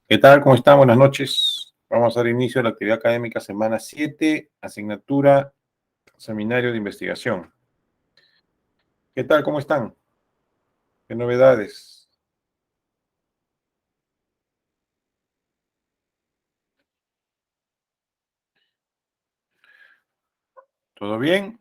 ¿Qué tal? ¿Cómo están? Buenas noches. Vamos a dar inicio a la actividad académica semana 7, asignatura Seminario de Investigación. ¿Qué tal? ¿Cómo están? ¿Qué novedades? ¿Todo bien?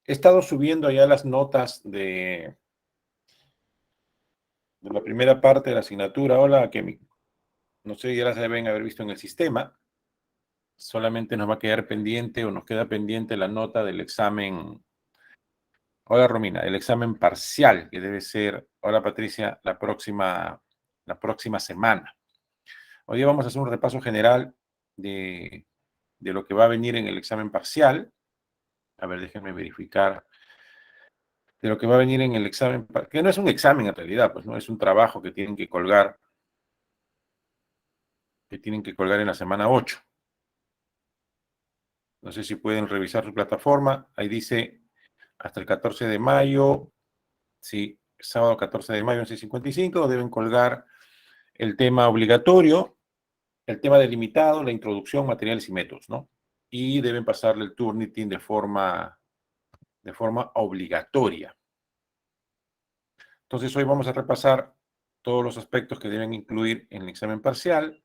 He estado subiendo ya las notas de la primera parte de la asignatura. Hola, que no sé, ya las deben haber visto en el sistema. Solamente nos va a quedar pendiente o nos queda pendiente la nota del examen. Hola, Romina, el examen parcial que debe ser, hola Patricia, la próxima semana. Hoy día vamos a hacer un repaso general de lo que va a venir en el examen parcial. A ver, déjenme verificar. De lo que va a venir en el examen, que no es un examen en realidad, pues no es un trabajo que tienen que colgar en la semana 8. No sé si pueden revisar su plataforma. Ahí dice hasta el 14 de mayo, sí, sábado 14 de mayo, 11:55, deben colgar el tema obligatorio, el tema delimitado, la introducción, materiales y métodos, ¿no? Y deben pasarle el Turnitin de forma obligatoria. Entonces, hoy vamos a repasar todos los aspectos que deben incluir en el examen parcial.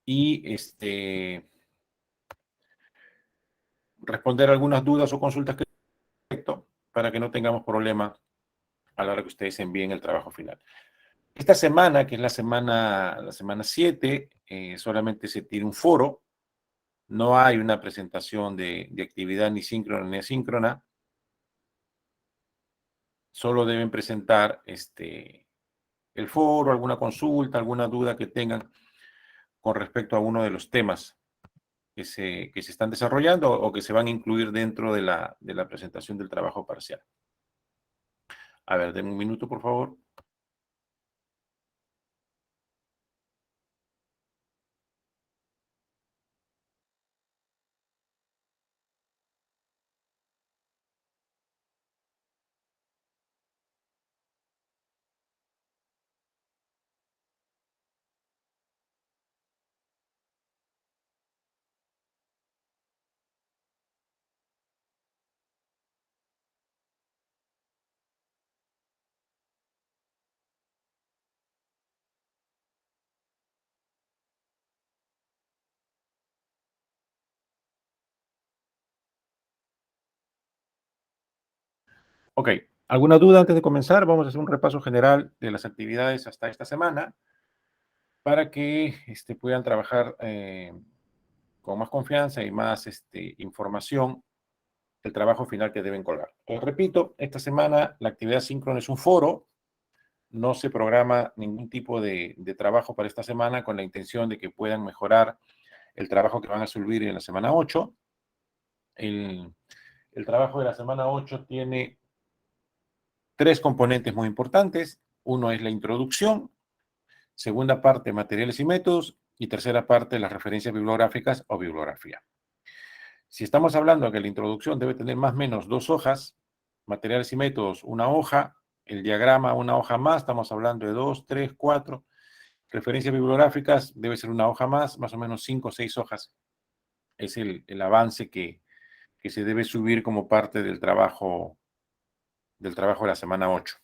Y responder algunas dudas o consultas que para que no tengamos problema a la hora que ustedes envíen el trabajo final. Esta semana, que es la semana 7, solamente se tiene un foro. No hay una presentación de actividad ni síncrona ni asíncrona. Solo deben presentar el foro, alguna consulta, alguna duda que tengan con respecto a uno de los temas que se están desarrollando o que se van a incluir dentro de la presentación del trabajo parcial. A ver, denme un minuto, por favor. Ok, ¿alguna duda antes de comenzar? Vamos a hacer un repaso general de las actividades hasta esta semana para que puedan trabajar con más confianza y más información el trabajo final que deben colgar. Les repito, esta semana la actividad síncrona es un foro. No se programa ningún tipo de trabajo para esta semana con la intención de que puedan mejorar el trabajo que van a subir en la semana 8. El trabajo de la semana 8 tiene tres componentes muy importantes. Uno es la introducción, segunda parte, materiales y métodos, y tercera parte, las referencias bibliográficas o bibliografía. Si estamos hablando de que la introducción debe tener más o menos 2 hojas, materiales y métodos, una hoja, el diagrama, una hoja más, estamos hablando de 2, 3, 4. Referencias bibliográficas debe ser una hoja más o menos 5 o 6 hojas. Es el avance que se debe subir como parte del trabajo de la semana 8.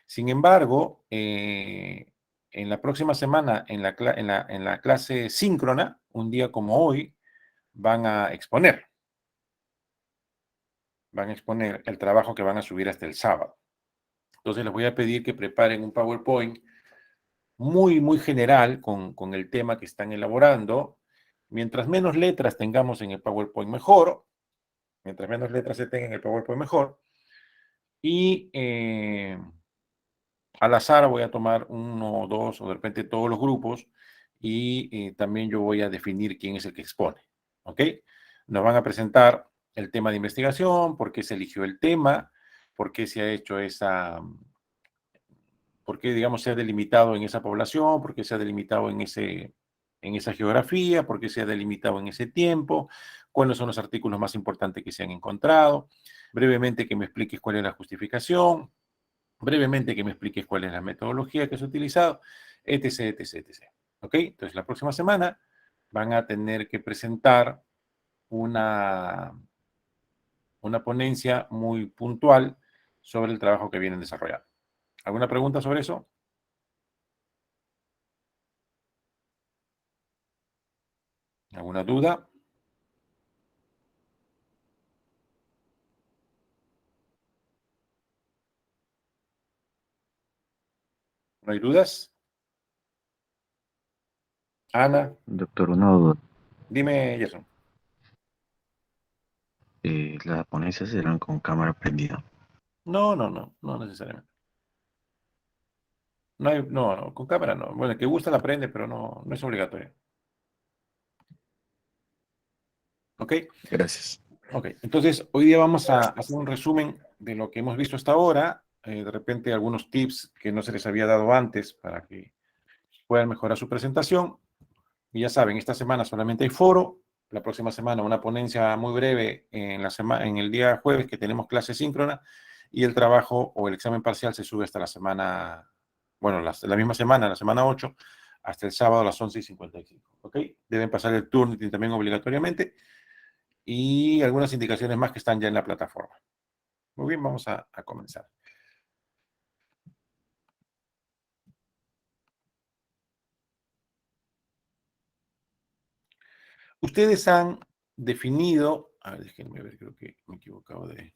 Sin embargo, en la próxima semana, en la clase síncrona, un día como hoy, van a exponer el trabajo que van a subir hasta el sábado. Entonces les voy a pedir que preparen un PowerPoint muy, muy general con el tema que están elaborando. Mientras menos letras tengamos en el PowerPoint, mejor. Mientras menos letras se tengan en el PowerPoint, mejor. Y al azar voy a tomar uno o dos o de repente todos los grupos y también yo voy a definir quién es el que expone. ¿Ok? Nos van a presentar el tema de investigación, por qué se eligió el tema, por qué se ha hecho por qué, digamos, se ha delimitado en esa población, por qué se ha delimitado en esa geografía, por qué se ha delimitado en ese tiempo, cuáles son los artículos más importantes que se han encontrado, brevemente que me expliques cuál es la justificación, brevemente que me expliques cuál es la metodología que se ha utilizado, etc., etc., etc. ¿Ok? Entonces, la próxima semana van a tener que presentar una, una ponencia muy puntual sobre el trabajo que vienen desarrollando. ¿Alguna pregunta sobre eso? ¿Alguna duda? ¿No hay dudas? Ana, Doctor, una duda. dime, Jason. ¿Las ponencias serán con cámara prendida? No, no, no, no necesariamente. No hay, no, no, con cámara no. Bueno, el que gusta la aprende, pero no, no es obligatorio. ¿Ok? Gracias. Ok, entonces hoy día vamos a hacer un resumen de lo que hemos visto hasta ahora, de repente algunos tips que no se les había dado antes para que puedan mejorar su presentación. Y ya saben, esta semana solamente hay foro, la próxima semana una ponencia muy breve en la semana, en el día jueves que tenemos clase síncrona y el trabajo o el examen parcial se sube hasta la semana, bueno, la misma semana, la semana 8, hasta el sábado a las 11:55. ¿Ok? Deben pasar el Turnitin también obligatoriamente y algunas indicaciones más que están ya en la plataforma. Muy bien, vamos a comenzar. Ustedes han definido, a ver, déjenme ver, creo que me he equivocado de...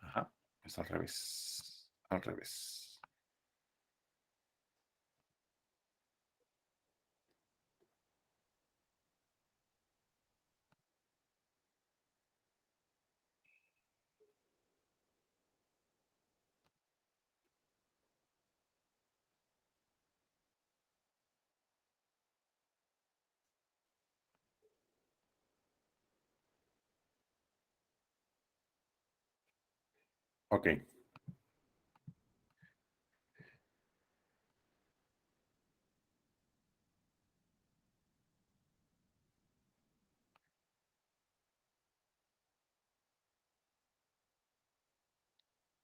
Ajá, es al revés, al revés. Ok,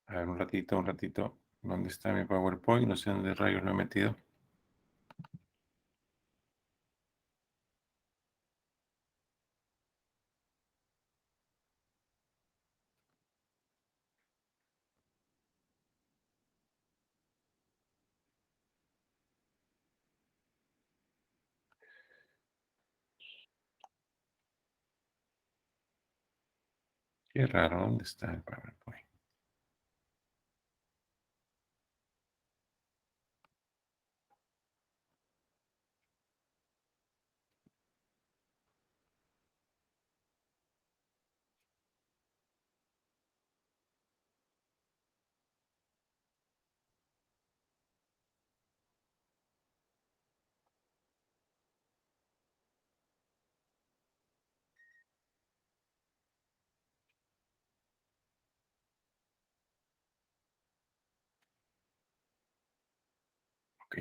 a ver, un ratito, un ratito. ¿Dónde está mi PowerPoint? No sé dónde rayos lo he metido. Qué raro, ¿dónde está el PowerPoint? Ok,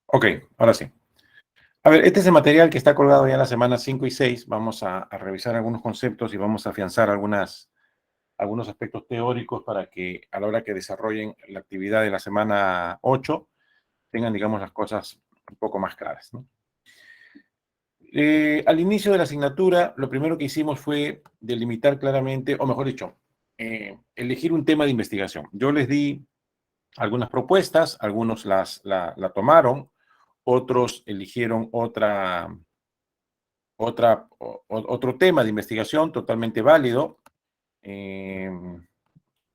ok, ahora sí. A ver, este es el material que está colgado ya en las semanas 5 y 6. Vamos a revisar algunos conceptos y vamos a afianzar algunos aspectos teóricos para que a la hora que desarrollen la actividad de la semana 8 tengan, digamos, las cosas un poco más claras, ¿no? Al inicio de la asignatura, lo primero que hicimos fue delimitar claramente, o mejor dicho, elegir un tema de investigación. Yo les di algunas propuestas, algunos la tomaron, otros eligieron otro tema de investigación totalmente válido. Eh,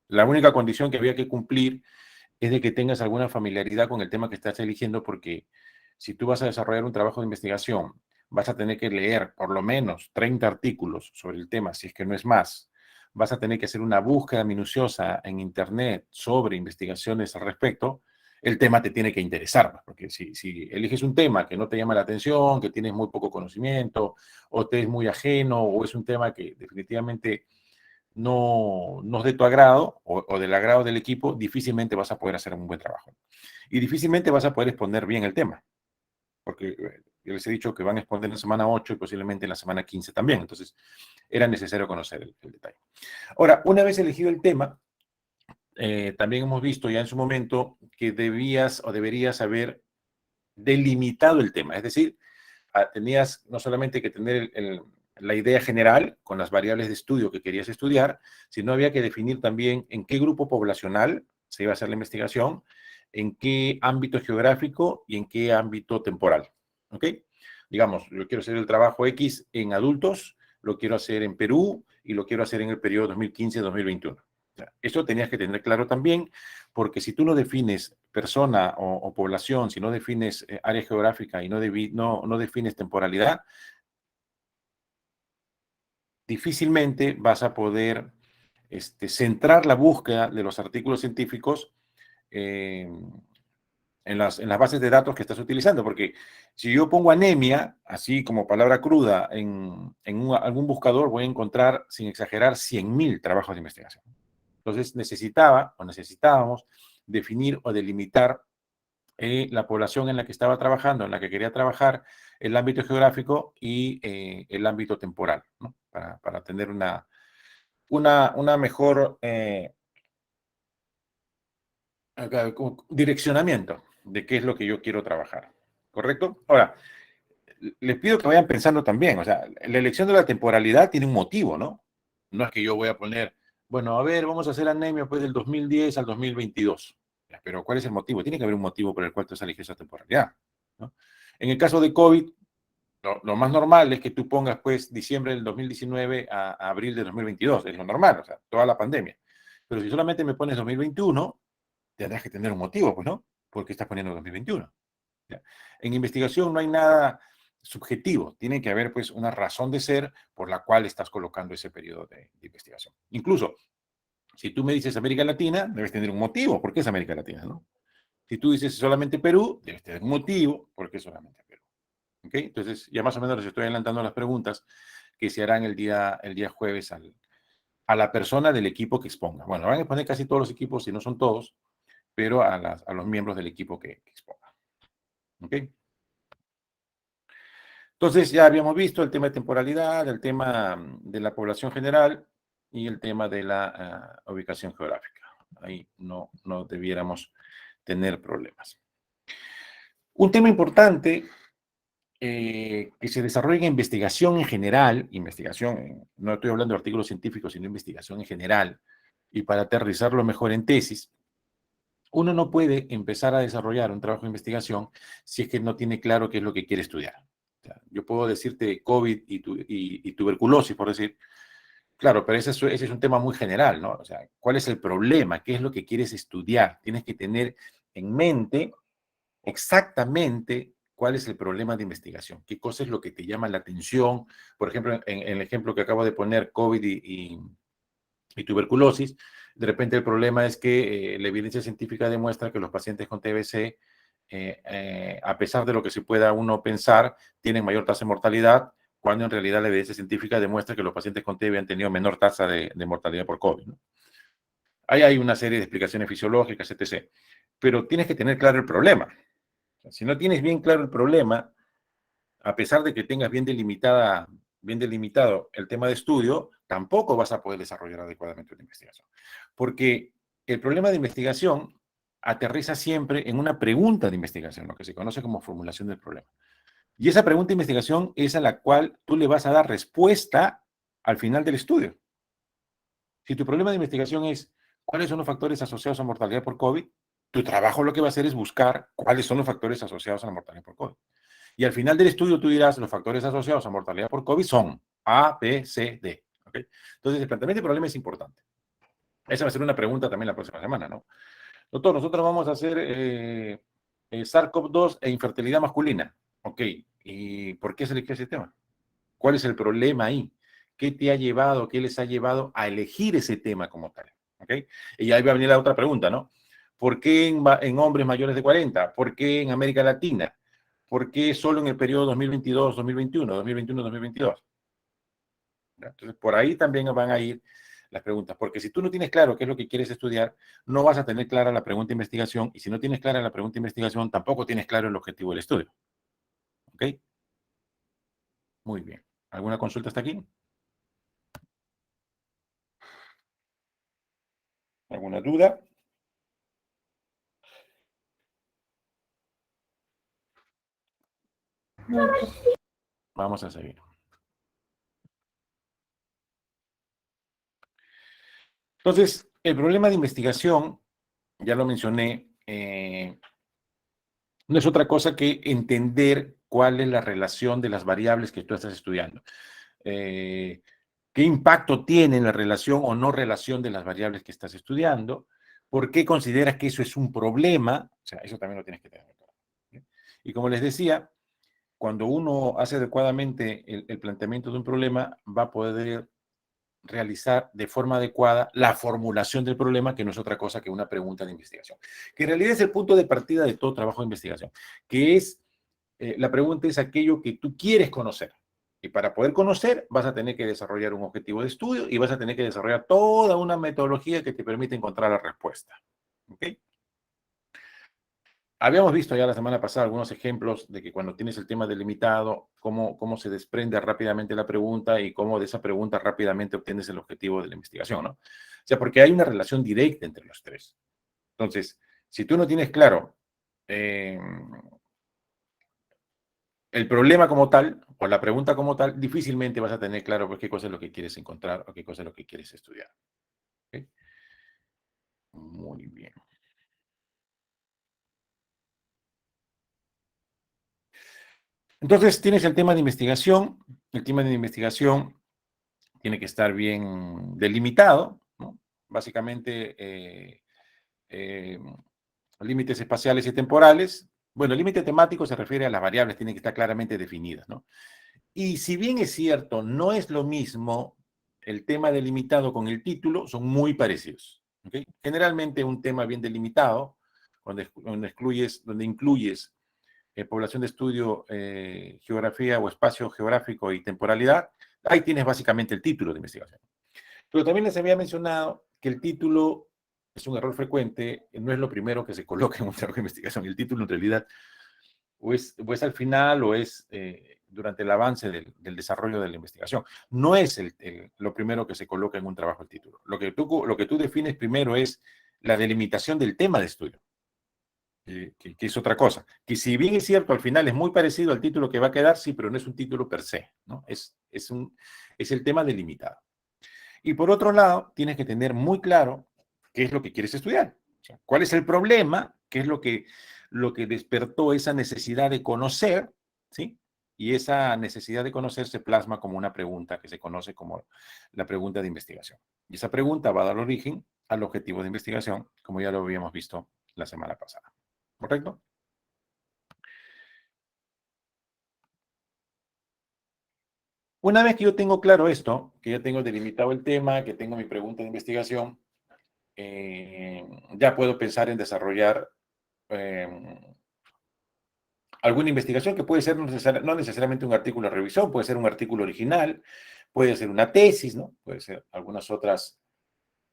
la única condición que había que cumplir es de que tengas alguna familiaridad con el tema que estás eligiendo, porque si tú vas a desarrollar un trabajo de investigación, vas a tener que leer por lo menos 30 artículos sobre el tema, si es que no es más. Vas a tener que hacer una búsqueda minuciosa en Internet sobre investigaciones al respecto. El tema te tiene que interesar, porque si eliges un tema que no te llama la atención, que tienes muy poco conocimiento, o te es muy ajeno, o es un tema que definitivamente no es de tu agrado o del agrado del equipo, difícilmente vas a poder hacer un buen trabajo. Y difícilmente vas a poder exponer bien el tema, porque yo les he dicho que van a exponer en la semana 8 y posiblemente en la semana 15 también. Entonces, era necesario conocer el detalle. Ahora, una vez elegido el tema, también hemos visto ya en su momento que debías o deberías haber delimitado el tema. Es decir, tenías no solamente que tener la idea general con las variables de estudio que querías estudiar, sino había que definir también en qué grupo poblacional se iba a hacer la investigación, en qué ámbito geográfico y en qué ámbito temporal. ¿Ok? Digamos, yo quiero hacer el trabajo X en adultos, lo quiero hacer en Perú y lo quiero hacer en el periodo 2015-2021. Eso tenías que tener claro también, porque si tú no defines persona o población, si no defines área geográfica y no defines temporalidad, difícilmente vas a poder centrar la búsqueda de los artículos científicos eh, en las bases de datos que estás utilizando, porque si yo pongo anemia, así como palabra cruda, en algún buscador, voy a encontrar, sin exagerar, 100.000 trabajos de investigación. Entonces necesitábamos definir o delimitar la población en la que estaba trabajando, en la que quería trabajar, el ámbito geográfico y el ámbito temporal, ¿no? Para tener una mejor direccionamiento de qué es lo que yo quiero trabajar. ¿Correcto? Ahora, les pido que vayan pensando también, o sea, la elección de la temporalidad tiene un motivo, ¿no? No es que yo voy a poner, bueno, a ver, vamos a hacer anemia pues del 2010 al 2022. Pero ¿cuál es el motivo? Tiene que haber un motivo por el cual tú has elegido esa temporalidad, ¿no? En el caso de COVID, lo más normal es que tú pongas pues diciembre del 2019 a abril del 2022, es lo normal, o sea, toda la pandemia. Pero si solamente me pones 2021, tendrás que tener un motivo, pues, ¿no? ¿Por qué estás poniendo 2021? ¿Ya? En investigación no hay nada subjetivo, tiene que haber pues una razón de ser por la cual estás colocando ese periodo de investigación. Incluso, si tú me dices América Latina, debes tener un motivo, ¿por qué es América Latina, no? Si tú dices solamente Perú, debes tener un motivo, ¿por qué solamente Perú? ¿Ok? Entonces, ya más o menos les estoy adelantando las preguntas que se harán el día jueves a la persona del equipo que exponga. Bueno, van a exponer casi todos los equipos, si no son todos, pero a los miembros del equipo que exponga. ¿Ok? Entonces, ya habíamos visto el tema de temporalidad, el tema de la población general y el tema de la ubicación geográfica. Ahí no debiéramos tener problemas. Un tema importante que se desarrolla en investigación en general, no estoy hablando de artículos científicos, sino investigación en general, y para aterrizarlo mejor en tesis, uno no puede empezar a desarrollar un trabajo de investigación si es que no tiene claro qué es lo que quiere estudiar. O sea, yo puedo decirte COVID y tuberculosis, por decir, claro, pero ese es un tema muy general, ¿no? O sea, ¿cuál es el problema? ¿Qué es lo que quieres estudiar? Tienes que tener en mente exactamente cuál es el problema de investigación, qué cosa es lo que te llama la atención. Por ejemplo, en el ejemplo que acabo de poner, COVID y tuberculosis, de repente el problema es que la evidencia científica demuestra que los pacientes con TBC, a pesar de lo que se pueda uno pensar, tienen mayor tasa de mortalidad, cuando en realidad la evidencia científica demuestra que los pacientes con TB han tenido menor tasa de mortalidad por COVID, ¿no? Ahí hay una serie de explicaciones fisiológicas, etc. Pero tienes que tener claro el problema. Si no tienes bien claro el problema, a pesar de que tengas bien delimitado el tema de estudio, tampoco vas a poder desarrollar adecuadamente una investigación. Porque el problema de investigación aterriza siempre en una pregunta de investigación, lo que se conoce como formulación del problema. Y esa pregunta de investigación es a la cual tú le vas a dar respuesta al final del estudio. Si tu problema de investigación es cuáles son los factores asociados a mortalidad por COVID, tu trabajo lo que va a hacer es buscar cuáles son los factores asociados a la mortalidad por COVID. Y al final del estudio tú dirás, los factores asociados a mortalidad por COVID son A, B, C, D. ¿Okay? Entonces, el planteamiento del problema es importante. Esa va a ser una pregunta también la próxima semana, ¿no? Doctor, nosotros vamos a hacer SARS-CoV-2 e infertilidad masculina. Ok, ¿y por qué se eligió ese tema? ¿Cuál es el problema ahí? ¿Qué te ha llevado, qué les ha llevado a elegir ese tema como tal? ¿Ok? Y ahí va a venir la otra pregunta, ¿no? ¿Por qué en hombres mayores de 40? ¿Por qué en América Latina? ¿Por qué solo en el periodo 2022-2021, 2021-2022? Entonces, por ahí también van a ir las preguntas, porque si tú no tienes claro qué es lo que quieres estudiar, no vas a tener clara la pregunta de investigación, y si no tienes clara la pregunta de investigación, tampoco tienes claro el objetivo del estudio. ¿Ok? Muy bien. ¿Alguna consulta hasta aquí? ¿Alguna duda? Vamos a seguir. Entonces, el problema de investigación, ya lo mencioné, no es otra cosa que entender cuál es la relación de las variables que tú estás estudiando. ¿Qué impacto tiene la relación o no relación de las variables que estás estudiando? ¿Por qué consideras que eso es un problema? O sea, eso también lo tienes que tener claro. Y como les decía, cuando uno hace adecuadamente el planteamiento de un problema, va a poder realizar de forma adecuada la formulación del problema, que no es otra cosa que una pregunta de investigación, que en realidad es el punto de partida de todo trabajo de investigación, que es, la pregunta es aquello que tú quieres conocer. Y para poder conocer, vas a tener que desarrollar un objetivo de estudio y vas a tener que desarrollar toda una metodología que te permite encontrar la respuesta. ¿Ok? Habíamos visto ya la semana pasada algunos ejemplos de que cuando tienes el tema delimitado, cómo se desprende rápidamente la pregunta y cómo de esa pregunta rápidamente obtienes el objetivo de la investigación, ¿no? O sea, porque hay una relación directa entre los tres. Entonces, si tú no tienes claro el problema como tal, o la pregunta como tal, difícilmente vas a tener claro pues, qué cosa es lo que quieres encontrar o qué cosa es lo que quieres estudiar. ¿Okay? Muy bien. Entonces, tienes el tema de investigación. El tema de investigación tiene que estar bien delimitado, ¿no? Básicamente, límites espaciales y temporales. Bueno, el límite temático se refiere a las variables, tienen que estar claramente definidas, ¿no? Y si bien es cierto, no es lo mismo el tema delimitado con el título, son muy parecidos. ¿Okay? Generalmente un tema bien delimitado, donde incluyes población de estudio, geografía o espacio geográfico y temporalidad, ahí tienes básicamente el título de investigación. Pero también les había mencionado que el título es un error frecuente, no es lo primero que se coloca en un trabajo de investigación. El título en realidad o es al final o es durante el avance del desarrollo de la investigación. No es lo primero que se coloca en un trabajo el título. Lo que tú defines primero es la delimitación del tema de estudio. Que es otra cosa, que si bien es cierto, al final es muy parecido al título que va a quedar, sí, pero no es un título per se, ¿no? Es el tema delimitado. Y por otro lado, tienes que tener muy claro qué es lo que quieres estudiar. O sea, cuál es el problema, qué es lo que despertó esa necesidad de conocer, ¿sí? Y esa necesidad de conocer se plasma como una pregunta que se conoce como la pregunta de investigación. Y esa pregunta va a dar origen al objetivo de investigación, como ya lo habíamos visto la semana pasada. ¿Correcto? Una vez que yo tengo claro esto, que ya tengo delimitado el tema, que tengo mi pregunta de investigación, ya puedo pensar en desarrollar alguna investigación que puede ser no necesariamente un artículo de revisión, puede ser un artículo original, puede ser una tesis, ¿no? Puede ser algunas otras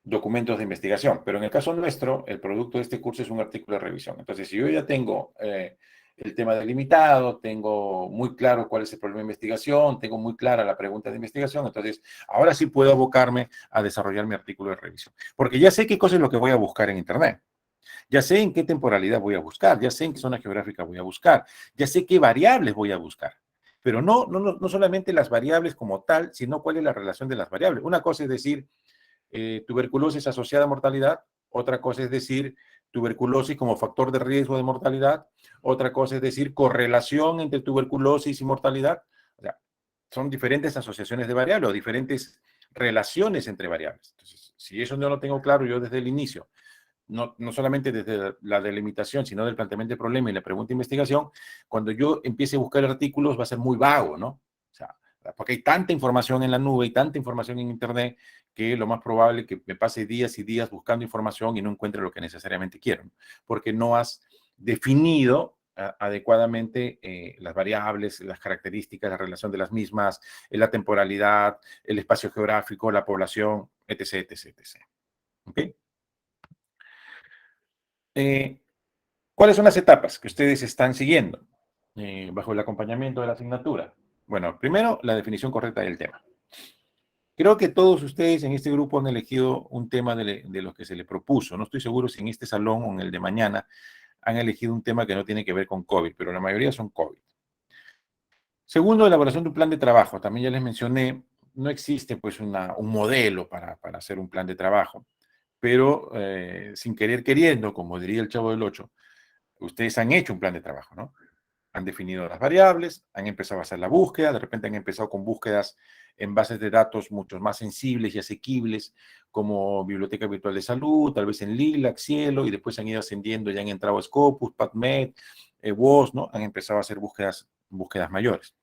documentos de investigación, pero en el caso nuestro, el producto de este curso es un artículo de revisión. Entonces, si yo ya tengo el tema delimitado, tengo muy claro cuál es el problema de investigación, tengo muy clara la pregunta de investigación, entonces ahora sí puedo abocarme a desarrollar mi artículo de revisión, porque ya sé qué cosa es lo que voy a buscar en Internet. Ya sé en qué temporalidad voy a buscar, ya sé en qué zona geográfica voy a buscar, ya sé qué variables voy a buscar. Pero no solamente las variables como tal, sino cuál es la relación de las variables. Una cosa es decir, tuberculosis asociada a mortalidad, otra cosa es decir, tuberculosis como factor de riesgo de mortalidad, otra cosa es decir, correlación entre tuberculosis y mortalidad. O sea, son diferentes asociaciones de variables o diferentes relaciones entre variables. Entonces, si eso no lo tengo claro yo desde el inicio, no solamente desde la delimitación, sino del planteamiento del problema y la pregunta de investigación, cuando yo empiece a buscar artículos va a ser muy vago, ¿no? O sea, porque hay tanta información en la nube y tanta información en Internet que lo más probable es que me pase días y días buscando información y no encuentre lo que necesariamente quiero, ¿no? Porque no has definido adecuadamente las variables, las características, la relación de las mismas, la temporalidad, el espacio geográfico, la población, etc., etc., etc. ¿Ok? Eh, ¿Cuáles son las etapas que ustedes están siguiendo bajo el acompañamiento de la asignatura? Bueno, primero, la definición correcta del tema. Creo que todos ustedes en este grupo han elegido un tema de los que se les propuso. No estoy seguro si en este salón o en el de mañana han elegido un tema que no tiene que ver con COVID, pero la mayoría son COVID. Segundo, elaboración de un plan de trabajo. También ya les mencioné, no existe pues un modelo para hacer un plan de trabajo, pero sin querer queriendo, como diría el Chavo del Ocho, ustedes han hecho un plan de trabajo, ¿no? Han definido las variables, han empezado a hacer la búsqueda, de repente han empezado con búsquedas en bases de datos mucho más sensibles y asequibles, como Biblioteca Virtual de Salud, tal vez en Lilac, Cielo, y después han ido ascendiendo, ya han entrado a Scopus, PubMed, WOS, ¿no? Han empezado a hacer búsquedas mayores.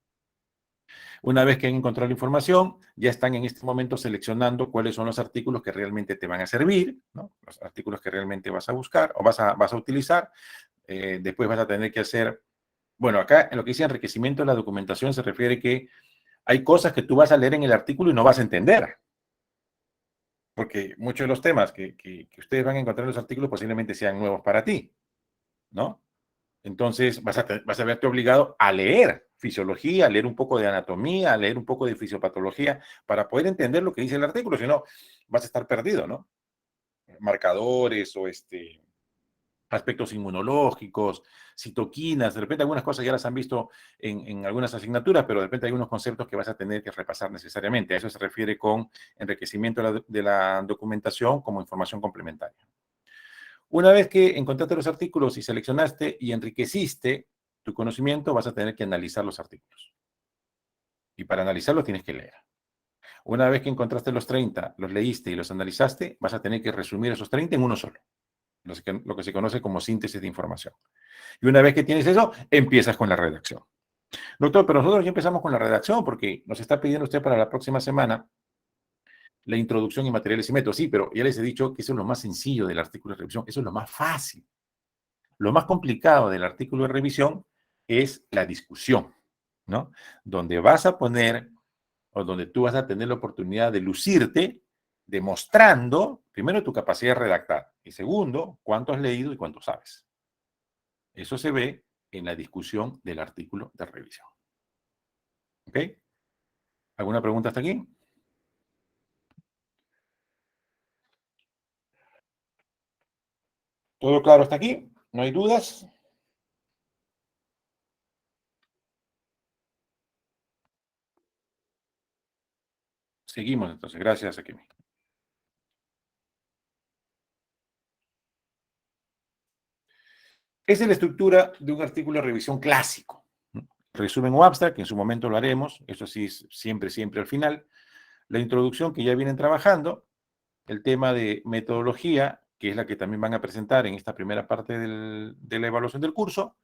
Una vez que han encontrado la información, ya están en este momento seleccionando cuáles son los artículos que realmente te van a servir, ¿no? Los artículos que realmente vas a buscar o vas a utilizar. Después vas a tener que hacer, bueno, acá en lo que dice enriquecimiento de la documentación se refiere que hay cosas que tú vas a leer en el artículo y no vas a entender, porque muchos de los temas que ustedes van a encontrar en los artículos posiblemente sean nuevos para ti, ¿no? Entonces vas a verte obligado a leer fisiología, a leer un poco de anatomía, a leer un poco de fisiopatología para poder entender lo que dice el artículo, si no vas a estar perdido, ¿no? Marcadores o aspectos inmunológicos, citoquinas, de repente algunas cosas ya las han visto en algunas asignaturas, pero de repente hay unos conceptos que vas a tener que repasar necesariamente. A eso se refiere con enriquecimiento de la documentación como información complementaria. Una vez que encontraste los artículos y seleccionaste y enriqueciste tu conocimiento, vas a tener que analizar los artículos. Y para analizarlos tienes que leer. Una vez que encontraste los 30, los leíste y los analizaste, vas a tener que resumir esos 30 en uno solo, lo que se conoce como síntesis de información. Y una vez que tienes eso, empiezas con la redacción. Doctor, pero nosotros ya empezamos con la redacción porque nos está pidiendo usted para la próxima semana la introducción y materiales y métodos. Sí, pero ya les he dicho que eso es lo más sencillo del artículo de revisión, eso es lo más fácil. Lo más complicado del artículo de revisión es la discusión, ¿no? Donde vas a poner o donde tú vas a tener la oportunidad de lucirte demostrando, primero, tu capacidad de redactar y segundo, cuánto has leído y cuánto sabes. Eso se ve en la discusión del artículo de revisión. ¿Ok? ¿Alguna pregunta hasta aquí? ¿Todo claro hasta aquí? ¿No hay dudas? Seguimos entonces. Gracias, Akemi. Esa es la estructura de un artículo de revisión clásico. Resumen o abstract, que en su momento lo haremos, eso sí, siempre, siempre al final. La introducción que ya vienen trabajando, el tema de metodología, que es la que también van a presentar en esta primera parte de la evaluación del curso.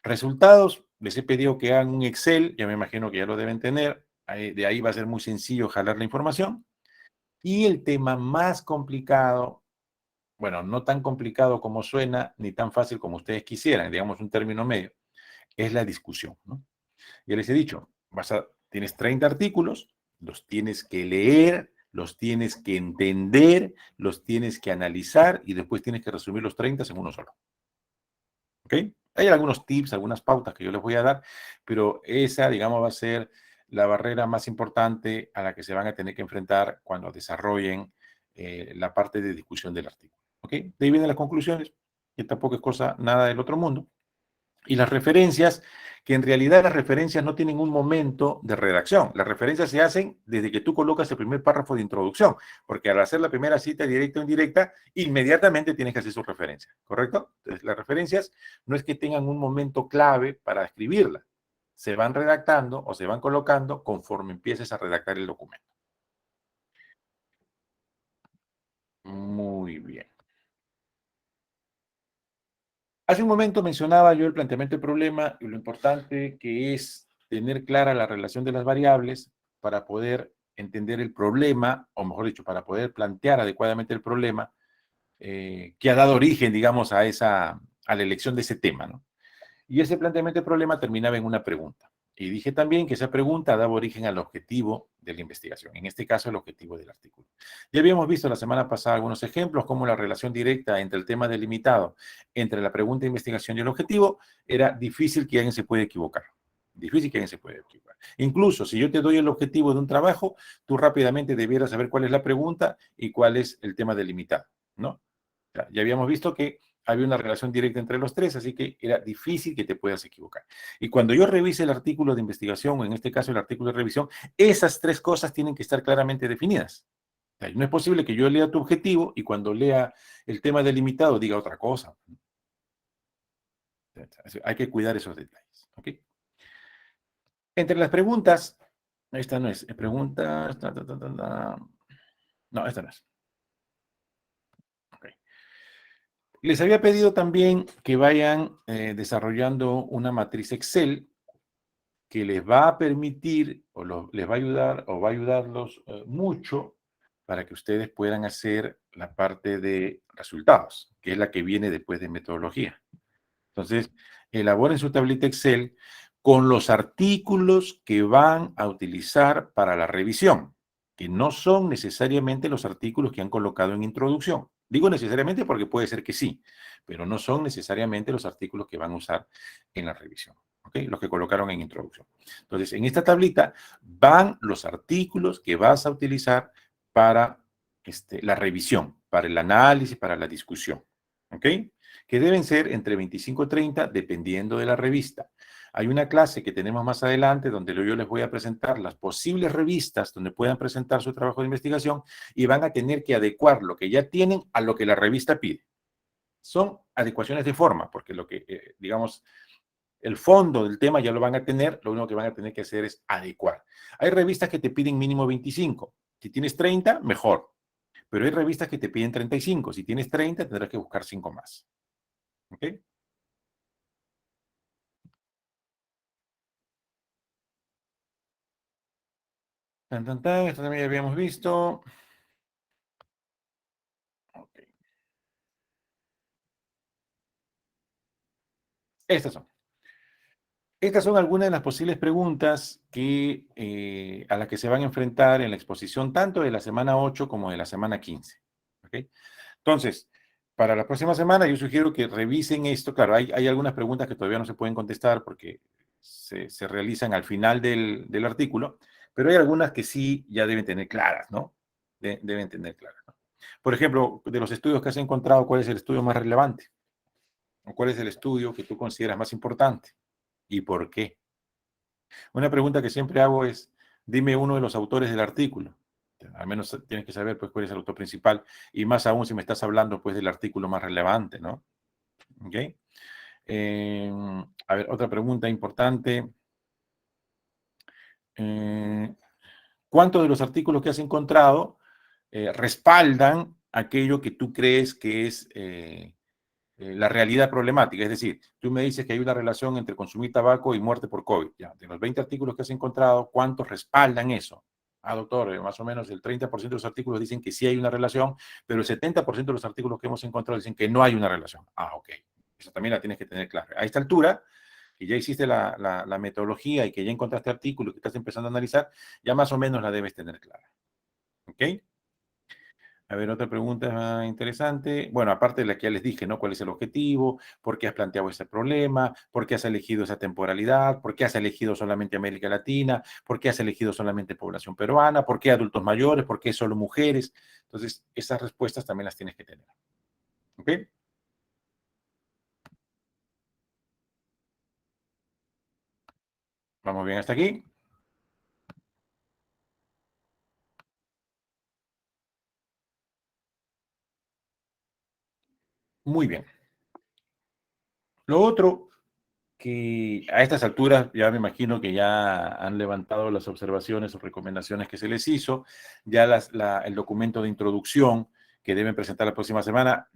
Resultados, les he pedido que hagan un Excel, ya me imagino que ya lo deben tener, de ahí va a ser muy sencillo jalar la información. Y el tema más complicado, bueno, no tan complicado como suena, ni tan fácil como ustedes quisieran, digamos un término medio, es la discusión, ¿no? Ya les he dicho, tienes 30 artículos, los tienes que leer, los tienes que entender, los tienes que analizar y después tienes que resumir los 30 en uno solo. ¿Ok? Hay algunos tips, algunas pautas que yo les voy a dar, pero esa, digamos, va a ser la barrera más importante a la que se van a tener que enfrentar cuando desarrollen la parte de discusión del artículo. ¿Ok? De ahí vienen las conclusiones. que tampoco es cosa nada del otro mundo. Y las referencias, que en realidad las referencias no tienen un momento de redacción. Las referencias se hacen desde que tú colocas el primer párrafo de introducción, porque al hacer la primera cita directa o indirecta, inmediatamente tienes que hacer su referencia, ¿correcto? Entonces, las referencias no es que tengan un momento clave para escribirla. Se van redactando o se van colocando conforme empieces a redactar el documento. Muy bien. Hace un momento mencionaba yo el planteamiento del problema y lo importante que es tener clara la relación de las variables para poder entender el problema, o mejor dicho, para poder plantear adecuadamente el problema que ha dado origen, digamos, a la elección de ese tema, ¿no? Y ese planteamiento de problema terminaba en una pregunta. Y dije también que esa pregunta daba origen al objetivo de la investigación, en este caso el objetivo del artículo. Ya habíamos visto la semana pasada algunos ejemplos, como la relación directa entre el tema delimitado, entre la pregunta de investigación y el objetivo, era difícil que alguien se pueda equivocar. Difícil que alguien se pueda equivocar. Incluso si yo te doy el objetivo de un trabajo, tú rápidamente debieras saber cuál es la pregunta y cuál es el tema delimitado, ¿no? Ya habíamos visto que había una relación directa entre los tres, así que era difícil que te puedas equivocar. Y cuando yo revise el artículo de investigación, o en este caso el artículo de revisión, esas tres cosas tienen que estar claramente definidas. O sea, no es posible que yo lea tu objetivo y cuando lea el tema delimitado diga otra cosa. Hay que cuidar esos detalles. ¿Okay? Entre las preguntas, esta no es, preguntas, no, esta no es. Okay. Les había pedido también que vayan desarrollando una matriz Excel que les va a permitir o les va a ayudar o va a ayudarlos mucho para que ustedes puedan hacer la parte de resultados, que es la que viene después de metodología. Entonces, elaboren su tablita Excel con los artículos que van a utilizar para la revisión, que no son necesariamente los artículos que han colocado en introducción. Digo necesariamente porque puede ser que sí, pero no son necesariamente los artículos que van a usar en la revisión, ¿ok? Los que colocaron en introducción. Entonces, en esta tablita van los artículos que vas a utilizar para la revisión, para el análisis, para la discusión, ¿ok? Que deben ser entre 25 y 30, dependiendo de la revista. Hay una clase que tenemos más adelante donde yo les voy a presentar las posibles revistas donde puedan presentar su trabajo de investigación y van a tener que adecuar lo que ya tienen a lo que la revista pide. Son adecuaciones de forma, porque lo que, digamos, el fondo del tema ya lo van a tener, lo único que van a tener que hacer es adecuar. Hay revistas que te piden mínimo 25. Si tienes 30, mejor. Pero hay revistas que te piden 35. Si tienes 30, tendrás que buscar 5 más. ¿Ok? Esto también ya habíamos visto. Okay. Estas son. Estas son algunas de las posibles preguntas a las que se van a enfrentar en la exposición tanto de la semana 8 como de la semana 15. ¿Okay? Entonces, para la próxima semana yo sugiero que revisen esto. Claro, hay algunas preguntas que todavía no se pueden contestar porque se realizan al final del artículo, pero hay algunas que sí ya deben tener claras, ¿no? Deben tener claras, ¿no? Por ejemplo, de los estudios que has encontrado, ¿cuál es el estudio más relevante? ¿O cuál es el estudio que tú consideras más importante? ¿Y por qué? Una pregunta que siempre hago es, dime uno de los autores del artículo. Al menos tienes que saber pues, cuál es el autor principal, y más aún si me estás hablando pues, del artículo más relevante, ¿no? ¿Ok? A ver, otra pregunta importante. ¿Cuántos de los artículos que has encontrado respaldan aquello que tú crees que es la realidad problemática? Es decir, tú me dices que hay una relación entre consumir tabaco y muerte por COVID. Ya, de los 20 artículos que has encontrado, ¿cuántos respaldan eso? Ah, doctor, más o menos el 30% de los artículos dicen que sí hay una relación, pero el 70% de los artículos que hemos encontrado dicen que no hay una relación. Ah, ok. Eso también la tienes que tener clara. A esta altura, que ya hiciste la metodología y que ya encontraste artículos que estás empezando a analizar, ya más o menos la debes tener clara. ¿Ok? A ver, otra pregunta interesante. Bueno, aparte de la que ya les dije, ¿no? ¿Cuál es el objetivo? ¿Por qué has planteado ese problema? ¿Por qué has elegido esa temporalidad? ¿Por qué has elegido solamente América Latina? ¿Por qué has elegido solamente población peruana? ¿Por qué adultos mayores? ¿Por qué solo mujeres? Entonces, esas respuestas también las tienes que tener. ¿Ok? ¿Vamos bien hasta aquí? Muy bien. Lo otro que a estas alturas ya me imagino que ya han levantado las observaciones o recomendaciones que se les hizo, ya el documento de introducción que deben presentar la próxima semana,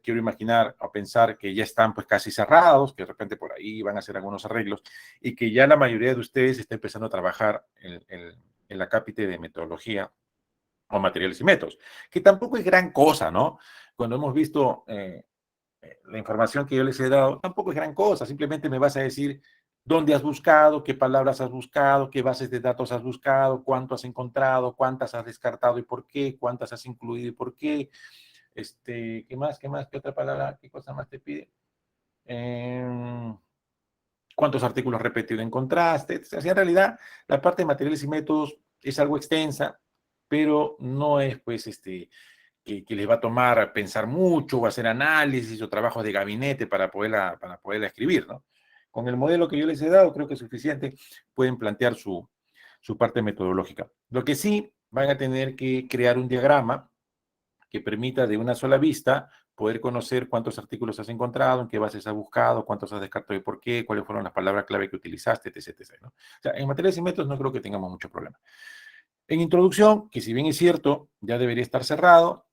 quiero imaginar o pensar que ya están pues casi cerrados, que de repente por ahí van a hacer algunos arreglos y que ya la mayoría de ustedes está empezando a trabajar en la cápite de metodología o materiales y métodos, que tampoco es gran cosa, ¿no? Cuando hemos visto la información que yo les he dado tampoco es gran cosa, simplemente me vas a decir dónde has buscado, qué palabras has buscado, qué bases de datos has buscado, cuánto has encontrado, cuántas has descartado y por qué, cuántas has incluido y por qué, qué otra palabra, qué cosa más te pide, cuántos artículos repetidos encontraste. O sea, en realidad, la parte de materiales y métodos es algo extensa, pero no es pues que les va a tomar pensar mucho o hacer análisis o trabajos de gabinete para poderla escribir, ¿no? Con el modelo que yo les he dado, creo que es suficiente, pueden plantear su parte metodológica. Lo que sí, van a tener que crear un diagrama que permita de una sola vista poder conocer cuántos artículos has encontrado, en qué bases has buscado, cuántos has descartado y por qué, cuáles fueron las palabras clave que utilizaste, etc. ¿No? O sea, en materiales y métodos no creo que tengamos mucho problema. En introducción, que si bien es cierto, ya debería estar cerrado,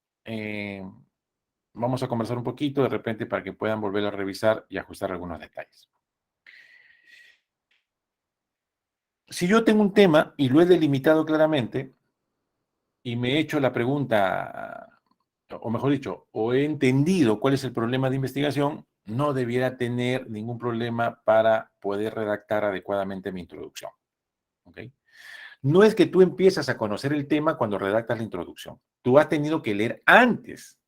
vamos a conversar un poquito de repente para que puedan volver a revisar y ajustar algunos detalles. Si yo tengo un tema y lo he delimitado claramente y me he hecho la pregunta, o mejor dicho, o he entendido cuál es el problema de investigación, no debiera tener ningún problema para poder redactar adecuadamente mi introducción. ¿Ok? No es que tú empiezas a conocer el tema cuando redactas la introducción. Tú has tenido que leer antes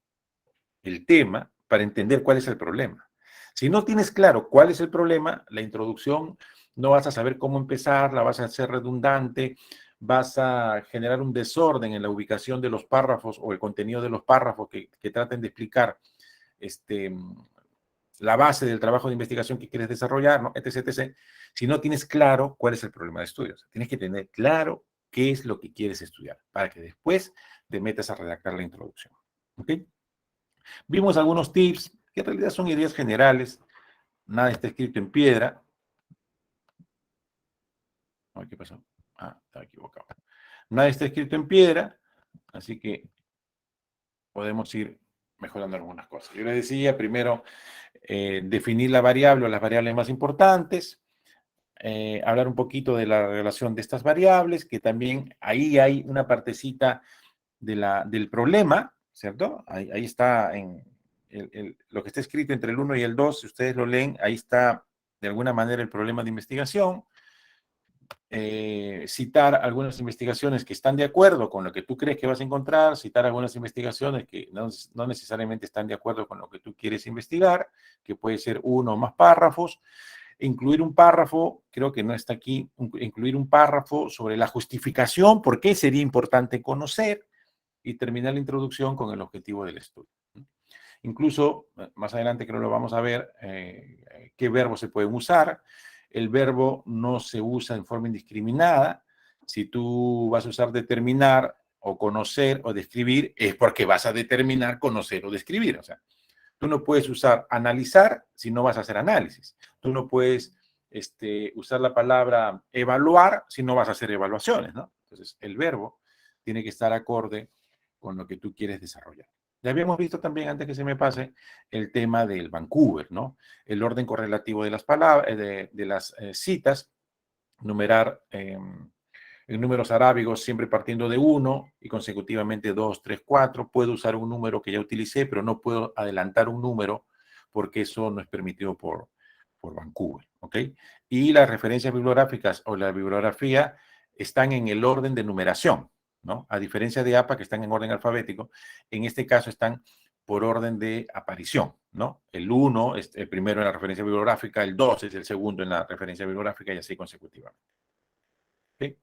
el tema para entender cuál es el problema. Si no tienes claro cuál es el problema, la introducción no vas a saber cómo empezar, la vas a hacer redundante, vas a generar un desorden en la ubicación de los párrafos o el contenido de los párrafos que traten de explicar este, la base del trabajo de investigación que quieres desarrollar, ¿no? etc, etc. Si no tienes claro cuál es el problema de estudios. Tienes que tener claro qué es lo que quieres estudiar para que después te metas a redactar la introducción. ¿Ok? Vimos algunos tips que en realidad son ideas generales. Nada está escrito en piedra. Ay, ¿qué pasó? Ah, estaba equivocado. Nada está escrito en piedra, así que podemos ir mejorando algunas cosas. Yo les decía, primero, definir la variable o las variables más importantes, hablar un poquito de la relación de estas variables, que también ahí hay una partecita del problema, ¿cierto? Ahí está en lo que está escrito entre el 1 y el 2, si ustedes lo leen, ahí está de alguna manera el problema de investigación. Citar algunas investigaciones que están de acuerdo con lo que tú crees que vas a encontrar, citar algunas investigaciones que no necesariamente están de acuerdo con lo que tú quieres investigar, que puede ser uno o más párrafos, incluir un párrafo, creo que no está aquí, incluir un párrafo sobre la justificación, por qué sería importante conocer, y terminar la introducción con el objetivo del estudio. Incluso, más adelante creo que lo vamos a ver, qué verbos se pueden usar. El verbo no se usa en forma indiscriminada. Si tú vas a usar determinar o conocer o describir, es porque vas a determinar, conocer o describir. O sea, tú no puedes usar analizar si no vas a hacer análisis. Tú no puedes usar la palabra evaluar si no vas a hacer evaluaciones, ¿no? Entonces, el verbo tiene que estar acorde con lo que tú quieres desarrollar. Ya habíamos visto también, antes que se me pase, el tema del Vancouver, ¿no? El orden correlativo de las palabras, de las citas, numerar en números arábigos siempre partiendo de 1 y consecutivamente 2, 3, 4. Puedo usar un número que ya utilicé, pero no puedo adelantar un número porque eso no es permitido por Vancouver, ¿ok? Y las referencias bibliográficas o la bibliografía están en el orden de numeración, ¿no? A diferencia de APA, que están en orden alfabético, en este caso están por orden de aparición, ¿no? El 1 es el primero en la referencia bibliográfica, el 2 es el segundo en la referencia bibliográfica y así consecutivamente. ¿Okay?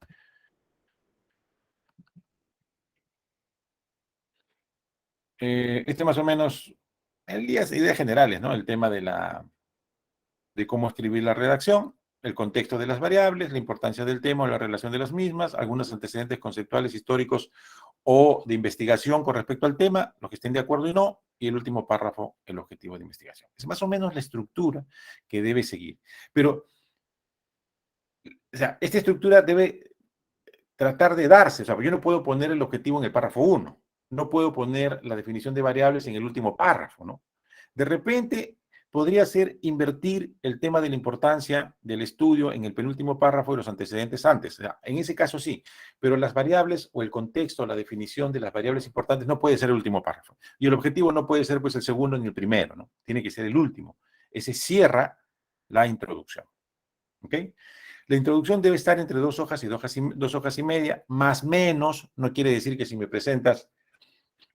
Más o menos, ideas generales, ¿no? El tema de cómo escribir la redacción. el contexto de las variables, la importancia del tema o la relación de las mismas, algunos antecedentes conceptuales, históricos o de investigación con respecto al tema, los que estén de acuerdo y no, y el último párrafo, el objetivo de investigación. Es más o menos la estructura que debe seguir. Pero, o sea, esta estructura debe tratar de darse. O sea, yo no puedo poner el objetivo en el párrafo 1, no puedo poner la definición de variables en el último párrafo, ¿no? De repente, podría ser invertir el tema de la importancia del estudio en el penúltimo párrafo y los antecedentes antes. O sea, en ese caso sí, pero las variables o el contexto, la definición de las variables importantes no puede ser el último párrafo. Y el objetivo no puede ser pues el segundo ni el primero, ¿no? Tiene que ser el último. Ese cierra la introducción. ¿Ok? La introducción debe estar entre 2 hojas y 2 hojas y media, más menos, no quiere decir que si me presentas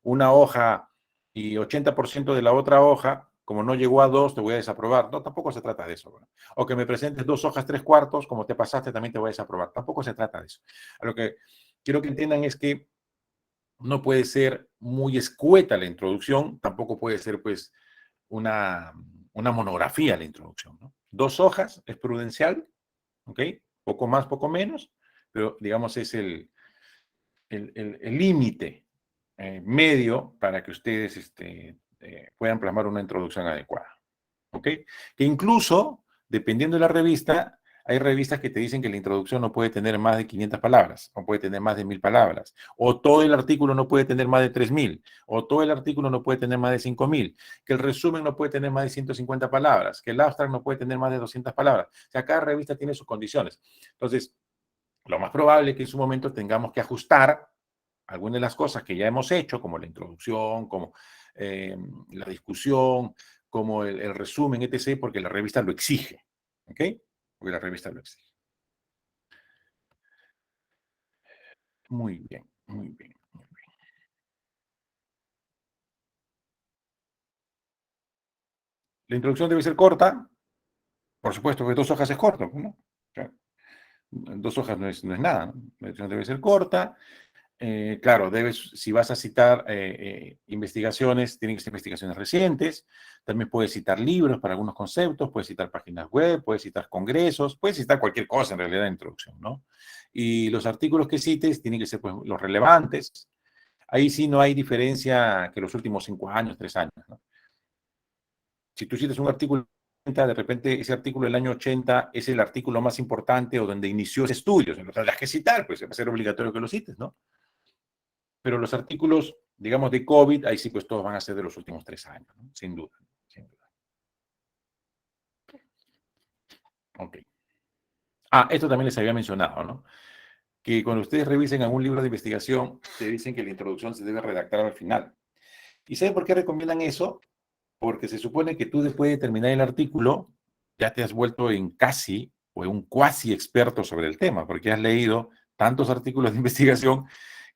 una hoja y 80% de la otra hoja, como no llegó a 2, te voy a desaprobar. No, tampoco se trata de eso. ¿No? O que me presentes 2 hojas, 3/4, como te pasaste, también te voy a desaprobar. Tampoco se trata de eso. A lo que quiero que entiendan es que no puede ser muy escueta la introducción, tampoco puede ser pues una monografía la introducción. ¿No? 2 hojas es prudencial, ¿ok? Poco más, poco menos, pero digamos es el límite medio para que ustedes puedan plasmar una introducción adecuada. ¿Ok? Que incluso, dependiendo de la revista, hay revistas que te dicen que la introducción no puede tener más de 500 palabras, o puede tener más de 1000 palabras, o todo el artículo no puede tener más de 3000, o todo el artículo no puede tener más de 5000, que el resumen no puede tener más de 150 palabras, que el abstract no puede tener más de 200 palabras. O sea, cada revista tiene sus condiciones. Entonces, lo más probable es que en su momento tengamos que ajustar algunas de las cosas que ya hemos hecho, como la introducción, como la discusión, como el resumen, etc., porque la revista lo exige. ¿Ok? Porque la revista lo exige. Muy bien, muy bien, muy bien. La introducción debe ser corta, por supuesto, que 2 hojas es corto, ¿no? O sea, 2 hojas no es nada, ¿no? La introducción debe ser corta. Claro, si vas a citar investigaciones, tienen que ser investigaciones recientes, también puedes citar libros para algunos conceptos, puedes citar páginas web, puedes citar congresos, puedes citar cualquier cosa en realidad en introducción, ¿no? Y los artículos que cites tienen que ser pues, los relevantes. Ahí sí no hay diferencia que los últimos 5 años, 3 años, ¿no? Si tú citas un artículo de repente ese artículo del año 80 es el artículo más importante o donde inició ese estudio, lo tendrás que citar, pues va a ser obligatorio que lo cites, ¿no? Pero los artículos, digamos, de COVID, ahí sí, pues todos van a ser de los últimos 3 años, ¿no? Sin duda, sin duda. Ok. Esto también les había mencionado, ¿no? Que cuando ustedes revisen algún libro de investigación, te dicen que la introducción se debe redactar al final. ¿Y saben por qué recomiendan eso? Porque se supone que tú después de terminar el artículo, ya te has vuelto en casi o en un cuasi experto sobre el tema, porque has leído tantos artículos de investigación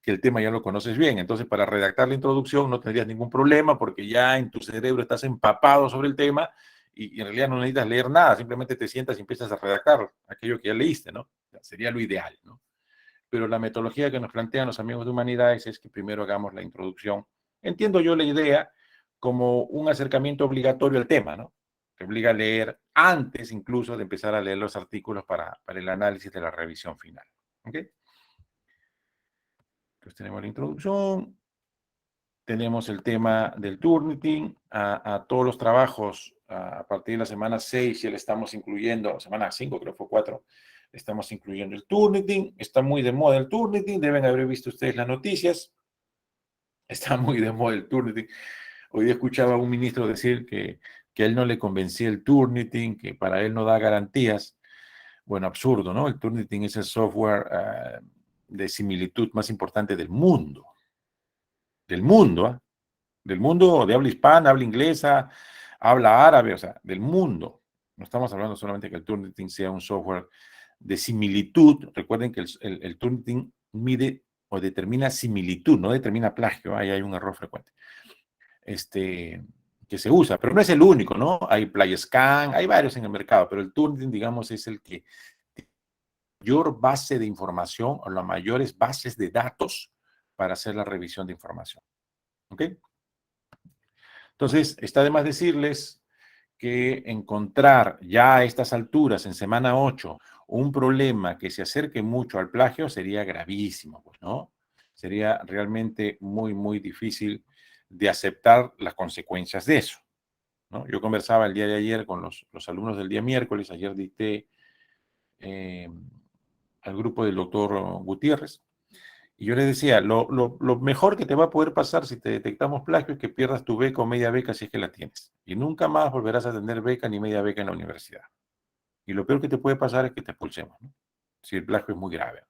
que el tema ya lo conoces bien. Entonces, para redactar la introducción no tendrías ningún problema porque ya en tu cerebro estás empapado sobre el tema y en realidad no necesitas leer nada, simplemente te sientas y empiezas a redactar aquello que ya leíste, ¿no? O sea, sería lo ideal, ¿no? Pero la metodología que nos plantean los amigos de humanidades es que primero hagamos la introducción. Entiendo yo la idea como un acercamiento obligatorio al tema, ¿no? Te obliga a leer antes incluso de empezar a leer los artículos para el análisis de la revisión final. ¿Ok? Entonces tenemos la introducción, tenemos el tema del Turnitin, a todos los trabajos a partir de la semana 6 ya le estamos incluyendo, semana 5 creo que fue 4, estamos incluyendo el Turnitin, está muy de moda el Turnitin, deben haber visto ustedes las noticias, está muy de moda el Turnitin. Hoy día escuchaba a un ministro decir que a él no le convencía el Turnitin, que para él no da garantías. Bueno, absurdo, ¿no? El Turnitin es el software de similitud más importante del mundo. Del mundo, ¿eh? Del mundo de habla hispana, habla inglesa, habla árabe, o sea, del mundo. No estamos hablando solamente que el Turnitin sea un software de similitud. Recuerden que el Turnitin mide o determina similitud, no determina plagio. Ahí hay un error frecuente. Que se usa, pero no es el único, ¿no? Hay PlayScan, hay varios en el mercado, pero el Turnitin, digamos, es el que mayor base de información o las mayores bases de datos para hacer la revisión de información. ¿Ok? Entonces, está de más decirles que encontrar ya a estas alturas, en semana 8, un problema que se acerque mucho al plagio sería gravísimo, pues, ¿no? Sería realmente muy, muy difícil de aceptar las consecuencias de eso, ¿no? Yo conversaba el día de ayer con los alumnos del día miércoles, ayer dicté al grupo del doctor Gutiérrez, y yo les decía, lo mejor que te va a poder pasar si te detectamos plagio es que pierdas tu beca o media beca si es que la tienes. Y nunca más volverás a tener beca ni media beca en la universidad. Y lo peor que te puede pasar es que te expulsemos, ¿no? Si el plagio es muy grave.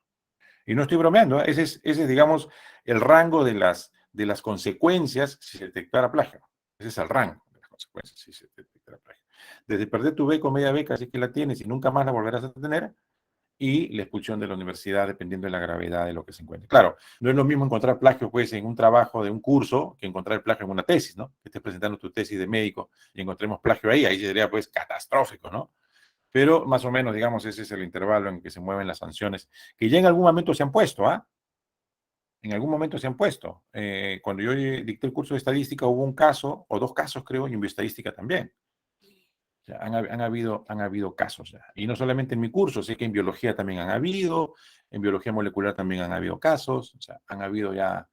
Y no estoy bromeando, ¿eh? Ese es, digamos, el rango de las consecuencias si se detectara plagio. Ese es el rango de las consecuencias si se detectara plagio. Desde perder tu beca o media beca si es que la tienes y nunca más la volverás a tener, y la expulsión de la universidad dependiendo de la gravedad de lo que se encuentre. Claro, no es lo mismo encontrar plagio pues en un trabajo de un curso que encontrar el plagio en una tesis, ¿no? Que estés presentando tu tesis de médico y encontremos plagio ahí sería pues catastrófico, ¿no? Pero más o menos, digamos, ese es el intervalo en que se mueven las sanciones, que ya en algún momento se han puesto, ¿ah? En algún momento se han puesto. Cuando yo dicté el curso de estadística hubo un caso, o dos casos creo, y en bioestadística también. O sea, han habido casos ya. Y no solamente en mi curso, sé que en biología también han habido, en biología molecular también han habido casos, o sea, han habido ya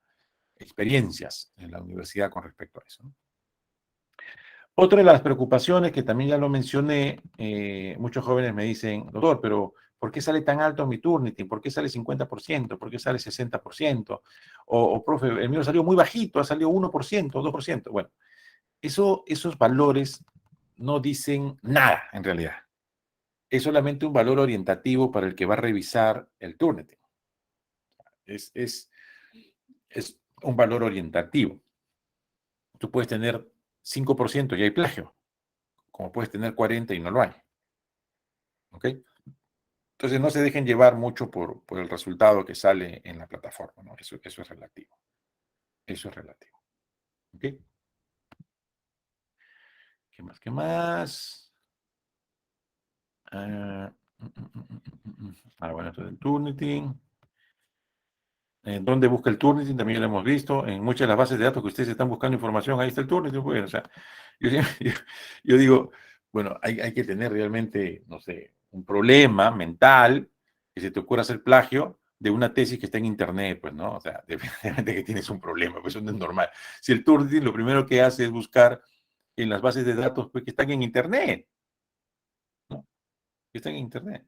experiencias en la universidad con respecto a eso, ¿no? Otra de las preocupaciones que también ya lo mencioné, muchos jóvenes me dicen, doctor, pero ¿por qué sale tan alto mi Turnitin? ¿Por qué sale 50%? ¿Por qué sale 60%? O profe, el mío salió muy bajito, ha salido 1%, 2%. Bueno, esos valores no dicen nada en realidad. Es solamente un valor orientativo para el que va a revisar el Turnitin. Es un valor orientativo. Tú puedes tener 5% y hay plagio, como puedes tener 40 y no lo hay. ¿Ok? Entonces no se dejen llevar mucho por el resultado que sale en la plataforma, ¿no? Eso es relativo. Eso es relativo. ¿Ok? ¿Qué más? ¿Qué más? Bueno, esto del Turnitin. ¿Dónde busca el Turnitin? También lo hemos visto. En muchas de las bases de datos que ustedes están buscando información, ahí está el Turnitin. Pues, o sea, yo, yo digo, bueno, hay que tener realmente, no sé, un problema mental que se te ocurra hacer plagio de una tesis que está en internet, pues, ¿no? O sea, definitivamente que tienes un problema, pues eso no es normal. Si el Turnitin lo primero que hace es buscar en las bases de datos pues, que están en internet, ¿no? Que están en internet.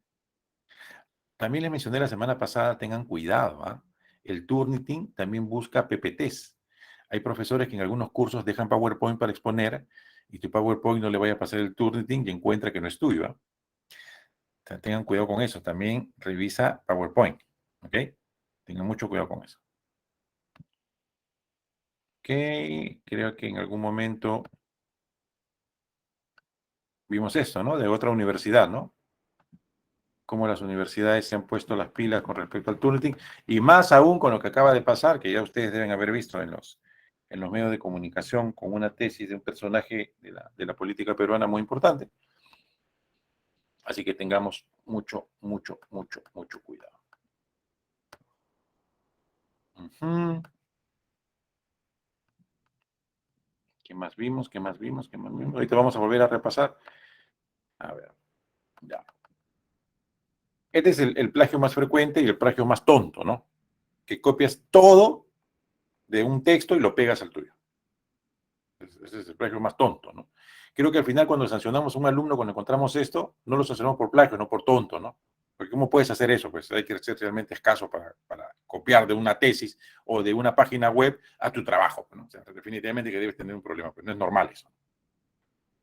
También les mencioné la semana pasada, tengan cuidado, ¿ah? El Turnitin también busca PPTs. Hay profesores que en algunos cursos dejan PowerPoint para exponer y tu PowerPoint no le vaya a pasar el Turnitin y encuentra que no es tuyo, ¿ah? Tengan cuidado con eso. También revisa PowerPoint, ¿ok? Tengan mucho cuidado con eso. Ok, creo que en algún momento vimos esto, ¿no? De otra universidad, ¿no? Cómo las universidades se han puesto las pilas con respecto al Turnitin, y más aún con lo que acaba de pasar, que ya ustedes deben haber visto en los medios de comunicación, con una tesis de un personaje de la política peruana muy importante. Así que tengamos mucho, mucho, mucho, mucho cuidado. ¿Qué más vimos? ¿Qué más vimos? ¿Qué más vimos? Ahorita vamos a volver a repasar. A ver, ya. Este es el plagio más frecuente y el plagio más tonto, ¿no? Que copias todo de un texto y lo pegas al tuyo. Ese es el plagio más tonto, ¿no? Creo que al final cuando sancionamos a un alumno, cuando encontramos esto, no lo sancionamos por plagio, no por tonto, ¿no? Porque ¿cómo puedes hacer eso? Pues hay que ser realmente escaso para copiar de una tesis o de una página web a tu trabajo, ¿no? O sea, definitivamente que debes tener un problema, pues no es normal eso.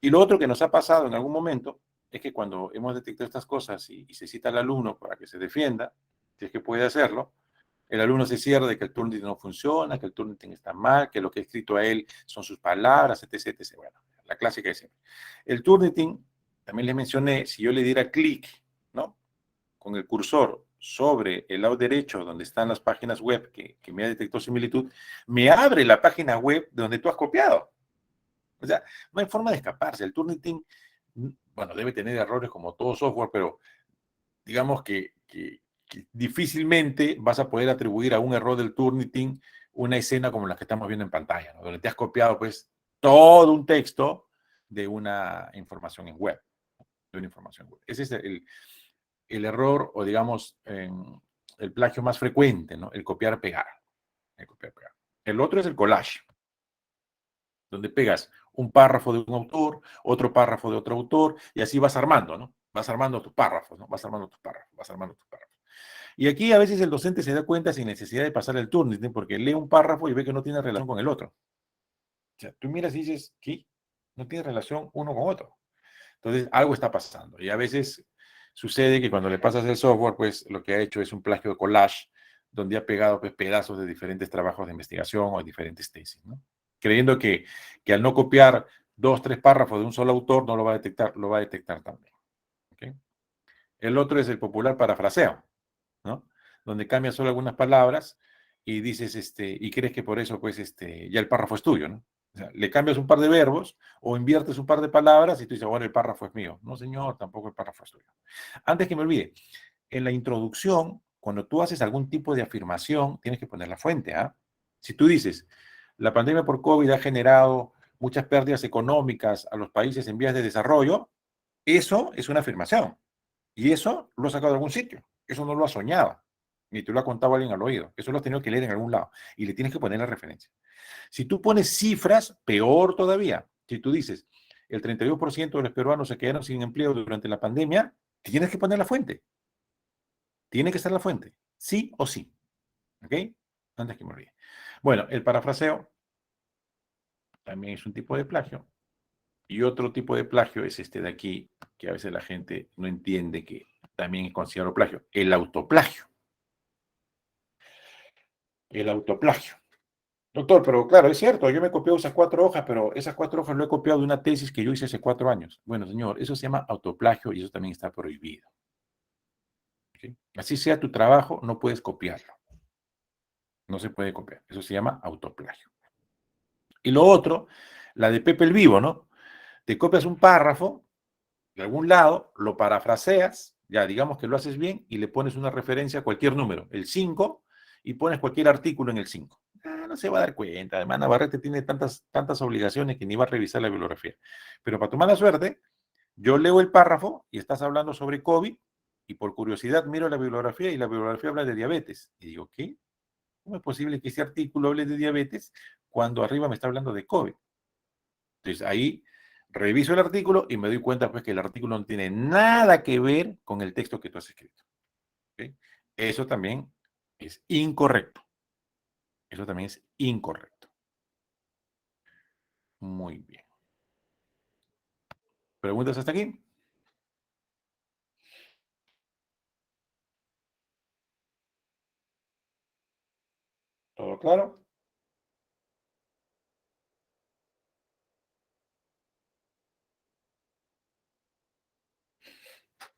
Y lo otro que nos ha pasado en algún momento es que cuando hemos detectado estas cosas y se cita al alumno para que se defienda, si es que puede hacerlo, el alumno se cierra de que el Turnitin no funciona, que el Turnitin está mal, que lo que ha escrito a él son sus palabras, etc, etc. Bueno, la clásica de siempre. El Turnitin, también les mencioné, si yo le diera clic, ¿no? Con el cursor sobre el lado derecho donde están las páginas web que me ha detectado similitud, me abre la página web de donde tú has copiado. O sea, no hay forma de escaparse. El Turnitin, bueno, debe tener errores como todo software, pero digamos que difícilmente vas a poder atribuir a un error del Turnitin una escena como la que estamos viendo en pantalla, ¿no? Donde te has copiado pues todo un texto de una información en web. Ese es el error, o digamos, el plagio más frecuente, ¿no? El copiar-pegar. El otro es el collage, donde pegas un párrafo de un autor, otro párrafo de otro autor, y así vas armando, ¿no? Vas armando tus párrafos, ¿no? Vas armando tus párrafos. Y aquí a veces el docente se da cuenta sin necesidad de pasar el turno, ¿sí? Porque lee un párrafo y ve que no tiene relación con el otro. O sea, tú miras y dices, ¿qué? No tiene relación uno con otro. Entonces, algo está pasando. Y a veces sucede que cuando le pasas el software, pues lo que ha hecho es un plagio de collage, donde ha pegado pues, pedazos de diferentes trabajos de investigación o de diferentes tesis, ¿no? Creyendo que al no copiar 2, 3 párrafos de un solo autor, no lo va a detectar, lo va a detectar también. ¿Okay? El otro es el popular parafraseo, ¿no? Donde cambias solo algunas palabras y dices, y crees que por eso, pues, ya el párrafo es tuyo, ¿no? O sea, le cambias un par de verbos o inviertes un par de palabras y tú dices, bueno, el párrafo es mío. No, señor, tampoco el párrafo es tuyo. Antes que me olvide, en la introducción, cuando tú haces algún tipo de afirmación, tienes que poner la fuente, ¿ah? Si tú dices, la pandemia por COVID ha generado muchas pérdidas económicas a los países en vías de desarrollo, eso es una afirmación. Y eso lo has sacado de algún sitio. Eso no lo has soñado. Ni tú lo has contado a alguien al oído. Eso lo has tenido que leer en algún lado. Y le tienes que poner la referencia. Si tú pones cifras, peor todavía. Si tú dices, el 32% de los peruanos se quedaron sin empleo durante la pandemia, tienes que poner la fuente. Tiene que estar la fuente. Sí o sí. ¿Ok? Antes que me olvide. Bueno, el parafraseo también es un tipo de plagio. Y otro tipo de plagio es este de aquí, que a veces la gente no entiende que también es considerado plagio. El autoplagio. El autoplagio. Doctor, pero claro, es cierto, yo me he copiado esas 4 hojas, pero esas 4 hojas lo he copiado de una tesis que yo hice hace 4 años. Bueno, señor, eso se llama autoplagio y eso también está prohibido. ¿Sí? Así sea tu trabajo, no puedes copiarlo. No se puede copiar. Eso se llama autoplagio. Y lo otro, la de Pepe el Vivo, ¿no? Te copias un párrafo de algún lado, lo parafraseas, ya digamos que lo haces bien, y le pones una referencia a cualquier número, el 5, y pones cualquier artículo en el 5. No se va a dar cuenta. Además, Navarrete tiene tantas obligaciones que ni va a revisar la bibliografía. Pero para tu mala suerte, yo leo el párrafo y estás hablando sobre COVID, y por curiosidad miro la bibliografía y la bibliografía habla de diabetes. Y digo, ¿qué? ¿Cómo es posible que ese artículo hable de diabetes cuando arriba me está hablando de COVID? Entonces ahí reviso el artículo y me doy cuenta pues que el artículo no tiene nada que ver con el texto que tú has escrito. ¿Okay? Eso también es incorrecto. Eso también es incorrecto. Muy bien. ¿Preguntas hasta aquí? ¿Todo claro?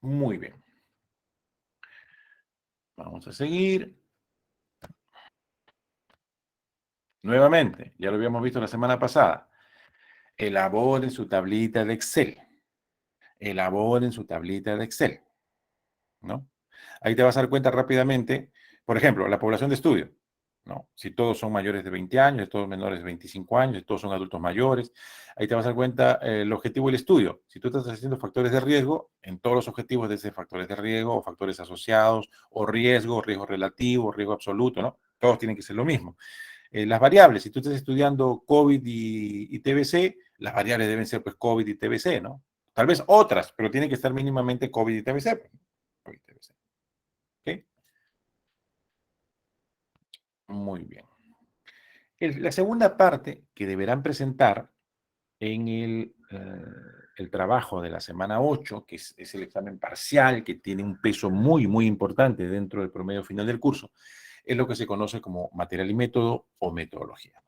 Muy bien. Vamos a seguir. Nuevamente, ya lo habíamos visto la semana pasada. Elaboren su tablita de Excel. Elaboren su tablita de Excel. ¿No? Ahí te vas a dar cuenta rápidamente, por ejemplo, la población de estudio, ¿no? Si todos son mayores de 20 años, si todos menores de 25 años, si todos son adultos mayores, ahí te vas a dar cuenta el objetivo del estudio. Si tú estás haciendo factores de riesgo, en todos los objetivos de ser factores de riesgo o factores asociados o riesgo relativo, riesgo absoluto, ¿no? Todos tienen que ser lo mismo. Las variables, si tú estás estudiando COVID y TBC, las variables deben ser pues COVID y TBC, ¿no? Tal vez otras, pero tienen que estar mínimamente COVID y TBC. ¿Okay? Muy bien. La segunda parte que deberán presentar en el trabajo de la semana 8, que es el examen parcial, que tiene un peso muy, muy importante dentro del promedio final del curso, es lo que se conoce como material y método o metodología.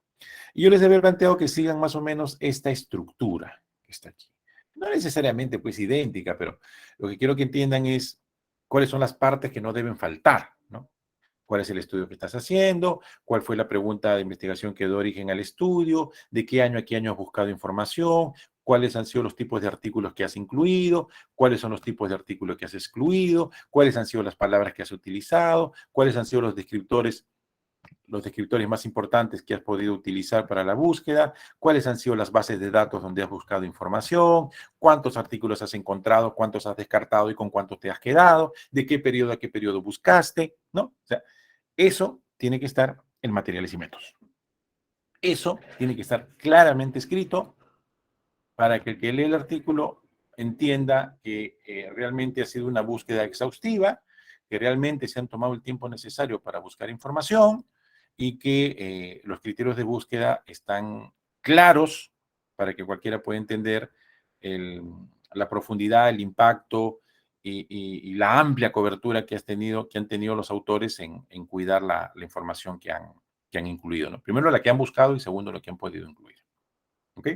Y yo les había planteado que sigan más o menos esta estructura que está aquí. No necesariamente pues idéntica, pero lo que quiero que entiendan es cuáles son las partes que no deben faltar, ¿no? ¿Cuál es el estudio que estás haciendo? ¿Cuál fue la pregunta de investigación que dio origen al estudio? ¿De qué año a qué año has buscado información? ¿Cuáles han sido los tipos de artículos que has incluido? ¿Cuáles son los tipos de artículos que has excluido? ¿Cuáles han sido las palabras que has utilizado? ¿Cuáles han sido los descriptores los descriptores más importantes que has podido utilizar para la búsqueda, cuáles han sido las bases de datos donde has buscado información, cuántos artículos has encontrado, cuántos has descartado y con cuántos te has quedado, de qué periodo a qué periodo buscaste, ¿no? O sea, eso tiene que estar en materiales y métodos. Eso tiene que estar claramente escrito para que el que lee el artículo entienda que realmente ha sido una búsqueda exhaustiva, que realmente se han tomado el tiempo necesario para buscar información y que los criterios de búsqueda están claros para que cualquiera pueda entender la profundidad, el impacto y la amplia cobertura que han tenido los autores en cuidar la información que han incluido, ¿no? Primero la que han buscado y segundo lo que han podido incluir. ¿Ok?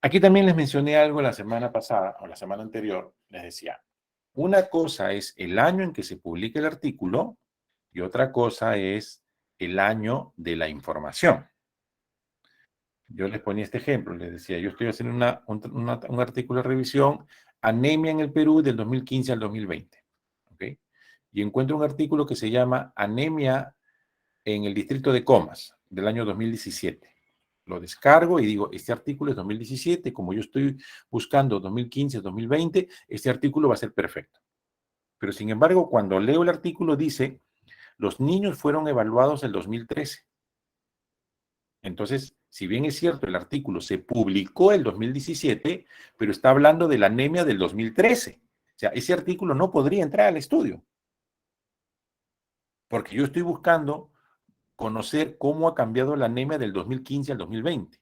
Aquí también les mencioné algo la semana pasada o la semana anterior. Les decía, una cosa es el año en que se publica el artículo y otra cosa es el año de la información. Yo les ponía este ejemplo, les decía, yo estoy haciendo un artículo de revisión, anemia en el Perú del 2015 al 2020. ¿Ok? Y encuentro un artículo que se llama Anemia en el distrito de Comas del año 2017. Lo descargo y digo, este artículo es 2017, como yo estoy buscando 2015, 2020, este artículo va a ser perfecto. Pero sin embargo, cuando leo el artículo dice, los niños fueron evaluados el 2013. Entonces, si bien es cierto, el artículo se publicó el 2017, pero está hablando de la anemia del 2013. O sea, ese artículo no podría entrar al estudio. Porque yo estoy buscando conocer cómo ha cambiado la anemia del 2015 al 2020.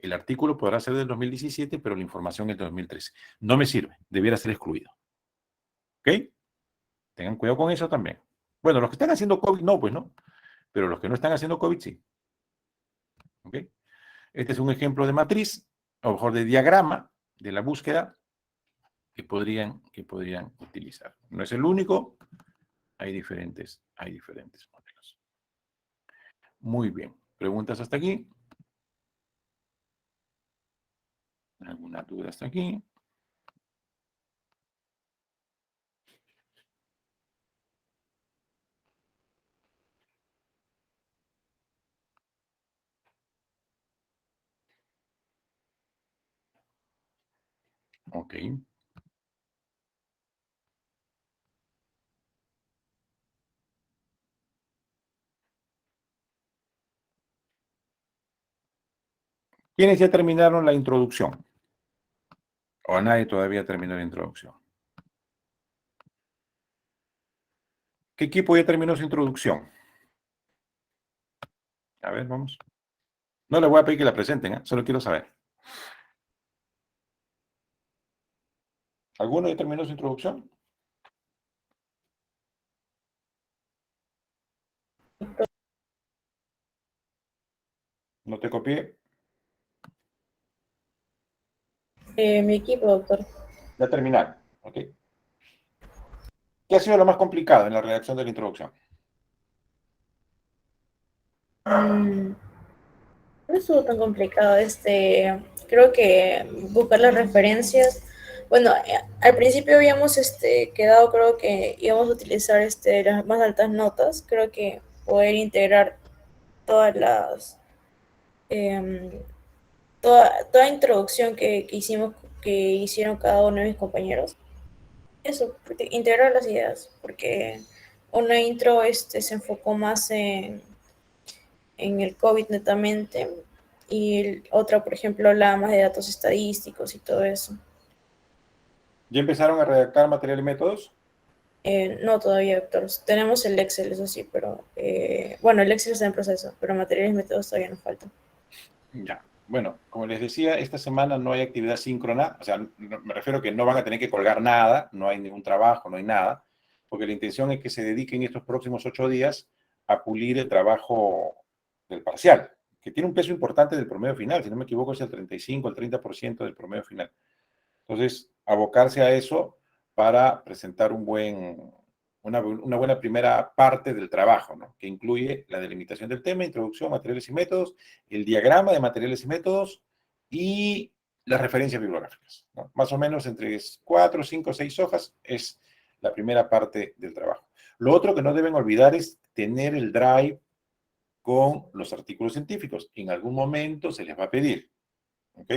El artículo podrá ser del 2017, pero la información es del 2013. No me sirve, debiera ser excluido. ¿Ok? Tengan cuidado con eso también. Bueno, los que están haciendo COVID no, pues no. Pero los que no están haciendo COVID sí. ¿Ok? Este es un ejemplo de matriz, o mejor de diagrama de la búsqueda que podrían utilizar. No es el único, hay diferentes modelos. Muy bien. ¿Preguntas hasta aquí? ¿Alguna duda hasta aquí? Ok. ¿Quiénes ya terminaron la introducción? ¿O nadie todavía terminó la introducción? ¿Qué equipo ya terminó su introducción? A ver, vamos. No le voy a pedir que la presenten, ¿eh? Solo quiero saber. ¿Alguno ya terminó su introducción? ¿No te copié? Mi equipo, doctor. Ya terminaron, ¿ok? ¿Qué ha sido lo más complicado en la redacción de la introducción? No estuvo tan complicado. Creo que buscar las referencias. Bueno, al principio habíamos quedado, creo que íbamos a utilizar las más altas notas. Creo que poder integrar todas las em, toda introducción que hicieron cada uno de mis compañeros. Eso, integrar las ideas, porque una intro se enfocó más en el COVID netamente, y otra, por ejemplo, hablaba más de datos estadísticos y todo eso. ¿Ya empezaron a redactar material y métodos? No todavía, doctor. Tenemos el Excel, eso sí, pero bueno, el Excel está en proceso, pero materiales y métodos todavía nos faltan. Ya. Bueno, como les decía, esta semana no hay actividad síncrona, o sea, me refiero a que no van a tener que colgar nada, no hay ningún trabajo, no hay nada, porque la intención es que se dediquen estos próximos 8 días a pulir el trabajo del parcial, que tiene un peso importante del promedio final, si no me equivoco es el 35, el 30% del promedio final. Entonces, abocarse a eso para presentar una buena primera parte del trabajo, ¿no? Que incluye la delimitación del tema, introducción, materiales y métodos, el diagrama de materiales y métodos y las referencias bibliográficas, ¿no? Más o menos entre 4, 5, 6 hojas es la primera parte del trabajo. Lo otro que no deben olvidar es tener el Drive con los artículos científicos. En algún momento se les va a pedir, ¿ok?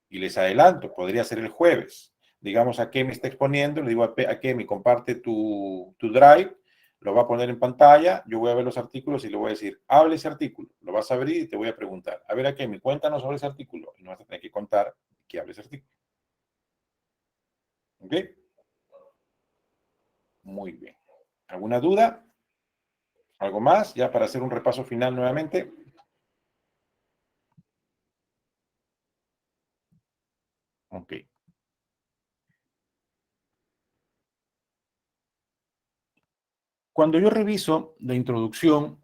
Y les adelanto, podría ser el jueves. Digamos, a Kemi está exponiendo, le digo a Kemi, comparte tu Drive, lo va a poner en pantalla, yo voy a ver los artículos y le voy a decir, hable ese artículo, lo vas a abrir y te voy a preguntar, a ver, a Kemi, cuéntanos sobre ese artículo, y no vas a tener que contar que hable ese artículo. ¿Ok? Muy bien. ¿Alguna duda? ¿Algo más? Ya para hacer un repaso final nuevamente. Ok. Cuando yo reviso la introducción,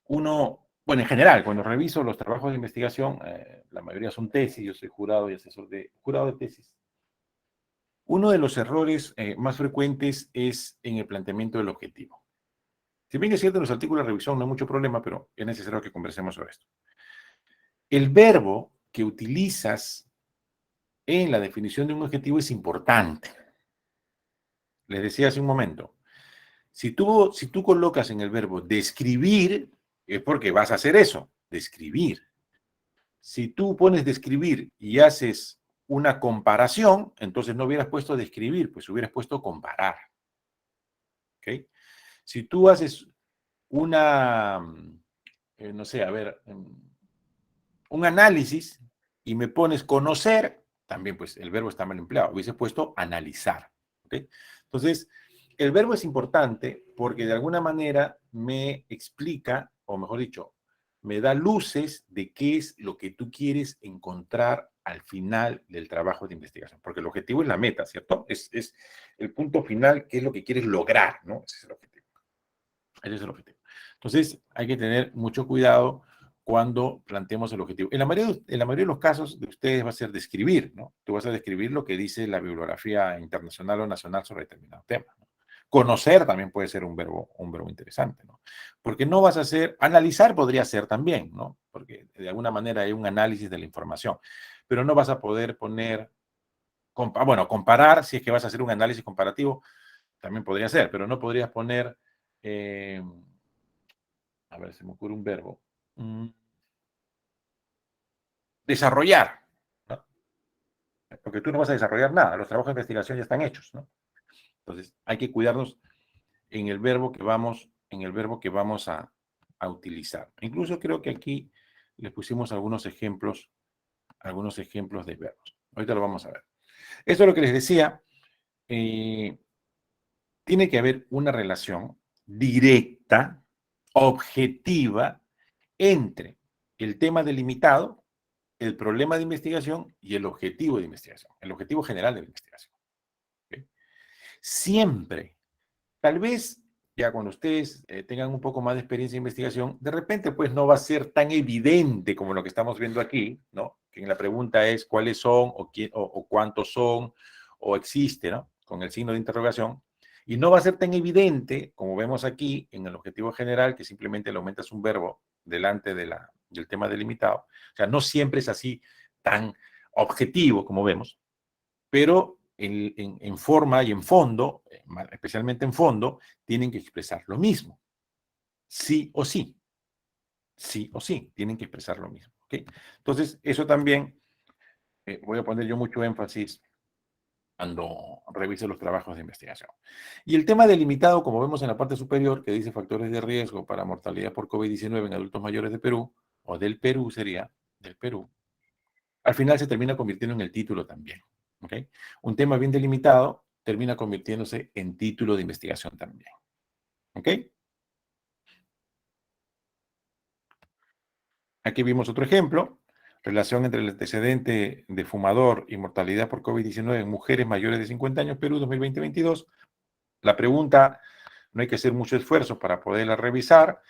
bueno, en general, cuando reviso los trabajos de investigación, la mayoría son tesis, yo soy jurado y asesor jurado de tesis. Uno de los errores más frecuentes es en el planteamiento del objetivo. Si bien es cierto, en los artículos de revisión no hay mucho problema, pero es necesario que conversemos sobre esto. El verbo que utilizas en la definición de un objetivo es importante. Les decía hace un momento, si tú colocas en el verbo describir, es porque vas a hacer eso, describir. Si tú pones describir y haces una comparación, entonces no hubieras puesto describir, pues hubieras puesto comparar. ¿Ok? Si tú haces una, no sé, a ver, un análisis y me pones conocer, también pues el verbo está mal empleado, hubiese puesto analizar. ¿Ok? Entonces, el verbo es importante porque de alguna manera me explica, o mejor dicho, me da luces de qué es lo que tú quieres encontrar al final del trabajo de investigación. Porque el objetivo es la meta, ¿cierto? Es el punto final, qué es lo que quieres lograr, ¿no? Ese es el objetivo. Ese es el objetivo. Entonces, hay que tener mucho cuidado cuando planteemos el objetivo. En la mayoría de los casos de ustedes va a ser describir, ¿no? Tú vas a describir lo que dice la bibliografía internacional o nacional sobre determinado tema, ¿no? Conocer también puede ser un verbo interesante, ¿no? Porque no vas a hacer, analizar podría ser también, ¿no? Porque de alguna manera hay un análisis de la información, pero no vas a poder poner, bueno, comparar, si es que vas a hacer un análisis comparativo, también podría ser, pero no podrías poner, a ver, se me ocurre un verbo, desarrollar, ¿no? Porque tú no vas a desarrollar nada, los trabajos de investigación ya están hechos, ¿no? Entonces, hay que cuidarnos en el verbo que vamos a utilizar. Incluso creo que aquí les pusimos algunos ejemplos de verbos. Ahorita lo vamos a ver. Eso es lo que les decía. Tiene que haber una relación directa, objetiva, entre el tema delimitado, el problema de investigación y el objetivo de investigación, el objetivo general de la investigación. ¿Okay? Siempre, tal vez ya cuando ustedes tengan un poco más de experiencia en investigación, de repente pues no va a ser tan evidente como lo que estamos viendo aquí, ¿no? Que en la pregunta es cuáles son o cuántos son o existe, ¿no? Con el signo de interrogación. Y no va a ser tan evidente como vemos aquí en el objetivo general, que simplemente le aumentas un verbo delante del tema delimitado. O sea, no siempre es así tan objetivo como vemos, pero en forma y en fondo, especialmente en fondo, tienen que expresar lo mismo. Sí o sí. Sí o sí, tienen que expresar lo mismo. ¿Okay? Entonces, eso también voy a poner yo mucho énfasis cuando revise los trabajos de investigación. Y el tema delimitado, como vemos en la parte superior, que dice factores de riesgo para mortalidad por COVID-19 en adultos mayores de Perú, o del Perú sería, del Perú, al final se termina convirtiendo en el título también. ¿Okay? Un tema bien delimitado termina convirtiéndose en título de investigación también. ¿Ok? Aquí vimos otro ejemplo. Relación entre el antecedente de fumador y mortalidad por COVID-19 en mujeres mayores de 50 años, Perú 2020-22. La pregunta, no hay que hacer mucho esfuerzo para poderla revisar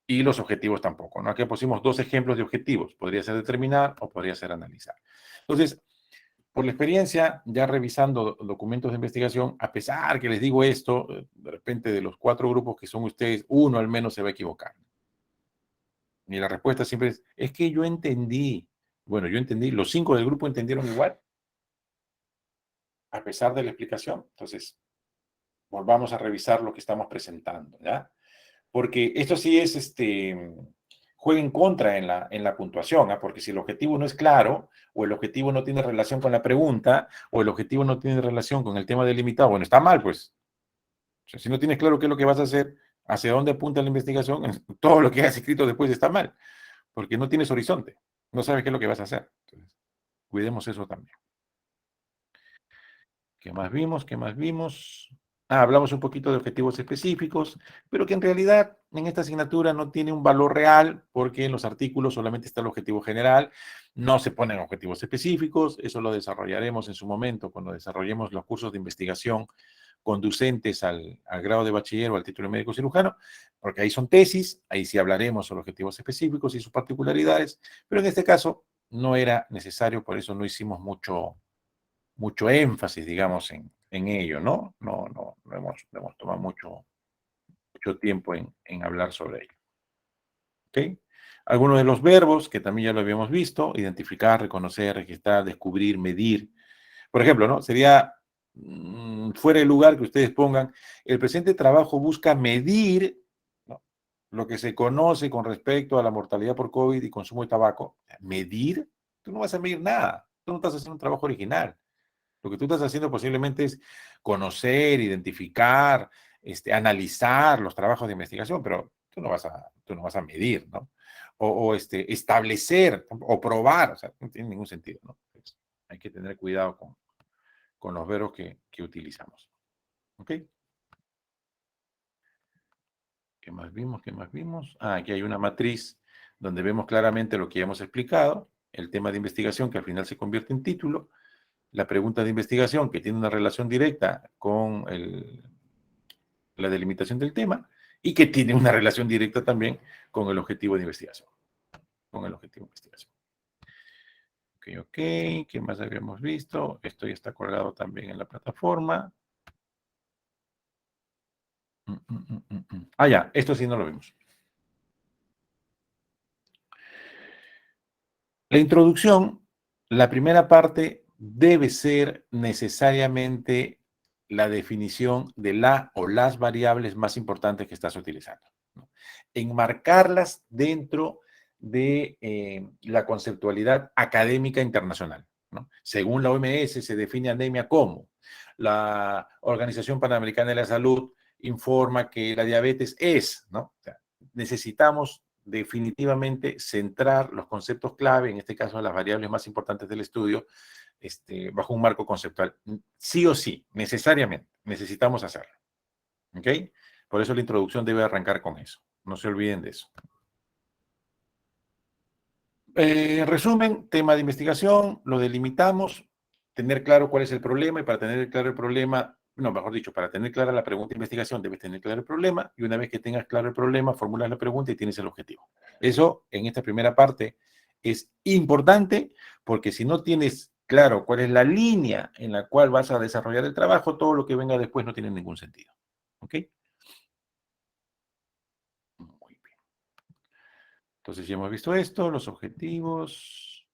y los objetivos tampoco, ¿no? Aquí pusimos dos ejemplos de objetivos. Podría ser determinar o podría ser analizar. Entonces, por la experiencia, ya revisando documentos de investigación, a pesar que les digo esto, de repente de los 4 grupos que son ustedes, uno al menos se va a equivocar. Y la respuesta siempre es que yo entendí. Bueno, yo entendí, los 5 del grupo entendieron igual, a pesar de la explicación. Entonces, volvamos a revisar lo que estamos presentando, ¿ya? porque esto sí es, juega en contra en la puntuación, ¿ah? Porque si el objetivo no es claro, o el objetivo no tiene relación con la pregunta, o el objetivo no tiene relación con el tema delimitado, bueno, está mal, pues. O sea, si no tienes claro qué es lo que vas a hacer, hacia dónde apunta la investigación, todo lo que has escrito después está mal, porque no tienes horizonte, no sabes qué es lo que vas a hacer. Entonces, cuidemos eso también. ¿Qué más vimos? ¿Qué más vimos? Hablamos un poquito de objetivos específicos, pero que en realidad en esta asignatura no tiene un valor real porque en los artículos solamente está el objetivo general, no se ponen objetivos específicos, eso lo desarrollaremos en su momento cuando desarrollemos los cursos de investigación conducentes al grado de bachiller o al título de médico cirujano, porque ahí son tesis, ahí sí hablaremos sobre objetivos específicos y sus particularidades, pero en este caso no era necesario, por eso no hicimos mucho énfasis, digamos, en ello, ¿no? No hemos tomado mucho tiempo en hablar sobre ello. ¿Ok? Algunos de los verbos, que también ya lo habíamos visto, identificar, reconocer, registrar, descubrir, medir. Por ejemplo, ¿no? Sería fuera de lugar que ustedes pongan, el presente trabajo busca medir, ¿no?, lo que se conoce con respecto a la mortalidad por COVID y consumo de tabaco. ¿Medir? Tú no vas a medir nada. Tú no estás haciendo un trabajo original. Lo que tú estás haciendo posiblemente es conocer, identificar, analizar los trabajos de investigación, pero tú no vas a medir, ¿no? O establecer o probar, o sea, no tiene ningún sentido, ¿no? Entonces, hay que tener cuidado con los verbos que utilizamos. ¿Ok? ¿Qué más vimos? ¿Qué más vimos? Aquí hay una matriz donde vemos claramente lo que ya hemos explicado, el tema de investigación que al final se convierte en título, la pregunta de investigación que tiene una relación directa con la delimitación del tema y que tiene una relación directa también con el objetivo de investigación. Con el objetivo de investigación. Ok. ¿Qué más habíamos visto? Esto ya está colgado también en la plataforma. Ya, esto sí no lo vimos. La introducción, la primera parte debe ser necesariamente la definición de la o las variables más importantes que estás utilizando, ¿no? Enmarcarlas dentro de la conceptualidad académica internacional, ¿no? Según la OMS se define anemia como la Organización Panamericana de la Salud informa que la diabetes es, ¿no? O sea, necesitamos definitivamente centrar los conceptos clave, en este caso las variables más importantes del estudio, bajo un marco conceptual. Sí o sí, necesariamente, necesitamos hacerlo. ¿Ok? Por eso la introducción debe arrancar con eso. No se olviden de eso. En resumen, tema de investigación, lo delimitamos, tener claro cuál es el problema y para tener claro el problema, no, mejor dicho, para tener clara la pregunta de investigación debes tener claro el problema y una vez que tengas claro el problema, formulas la pregunta y tienes el objetivo. Eso en esta primera parte es importante porque si no tienes claro cuál es la línea en la cual vas a desarrollar el trabajo, todo lo que venga después no tiene ningún sentido. ¿Ok? Muy bien. Entonces ya hemos visto esto, los objetivos.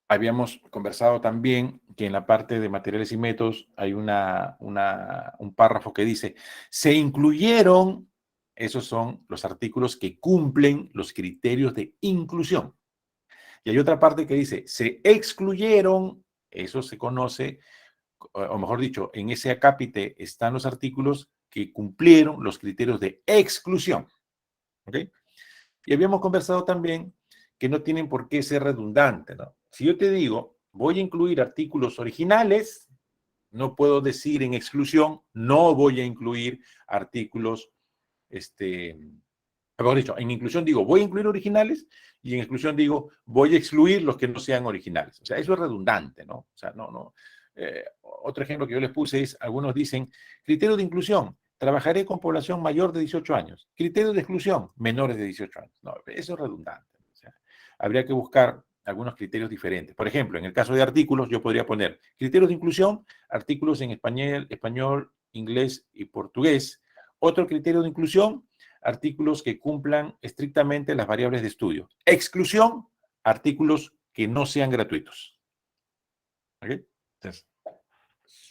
Habíamos conversado también que en la parte de materiales y métodos hay un párrafo que dice, se incluyeron, esos son los artículos que cumplen los criterios de inclusión. Y hay otra parte que dice, se excluyeron, eso se conoce, o mejor dicho, en ese acápite están los artículos que cumplieron los criterios de exclusión. ¿Ok? Y habíamos conversado también que no tienen por qué ser redundantes, ¿no? Si yo te digo, voy a incluir artículos originales, no puedo decir en exclusión, no voy a incluir artículos, mejor dicho, en inclusión digo, voy a incluir originales, y en exclusión digo, voy a excluir los que no sean originales. O sea, eso es redundante, ¿no? O sea, no. Otro ejemplo que yo les puse es, algunos dicen, criterio de inclusión, trabajaré con población mayor de 18 años. Criterio de exclusión, menores de 18 años. No, eso es redundante. O sea, habría que buscar algunos criterios diferentes. Por ejemplo, en el caso de artículos, yo podría poner criterios de inclusión, artículos en español, inglés y portugués. Otro criterio de inclusión, artículos que cumplan estrictamente las variables de estudio. Exclusión, artículos que no sean gratuitos. ¿Ok? Entonces,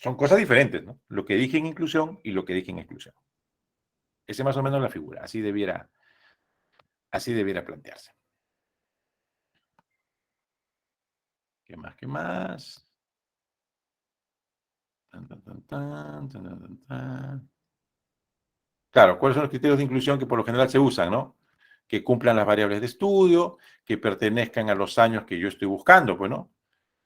son cosas diferentes, ¿no? Lo que dije en inclusión y lo que dije en exclusión. Esa es más o menos la figura, así debiera plantearse. ¿Qué más? ¿Qué más? Tan, tan, tan, tan, tan, tan, tan, tan. Claro, ¿cuáles son los criterios de inclusión que por lo general se usan, ¿no? Que cumplan las variables de estudio, que pertenezcan a los años que yo estoy buscando, pues, ¿no?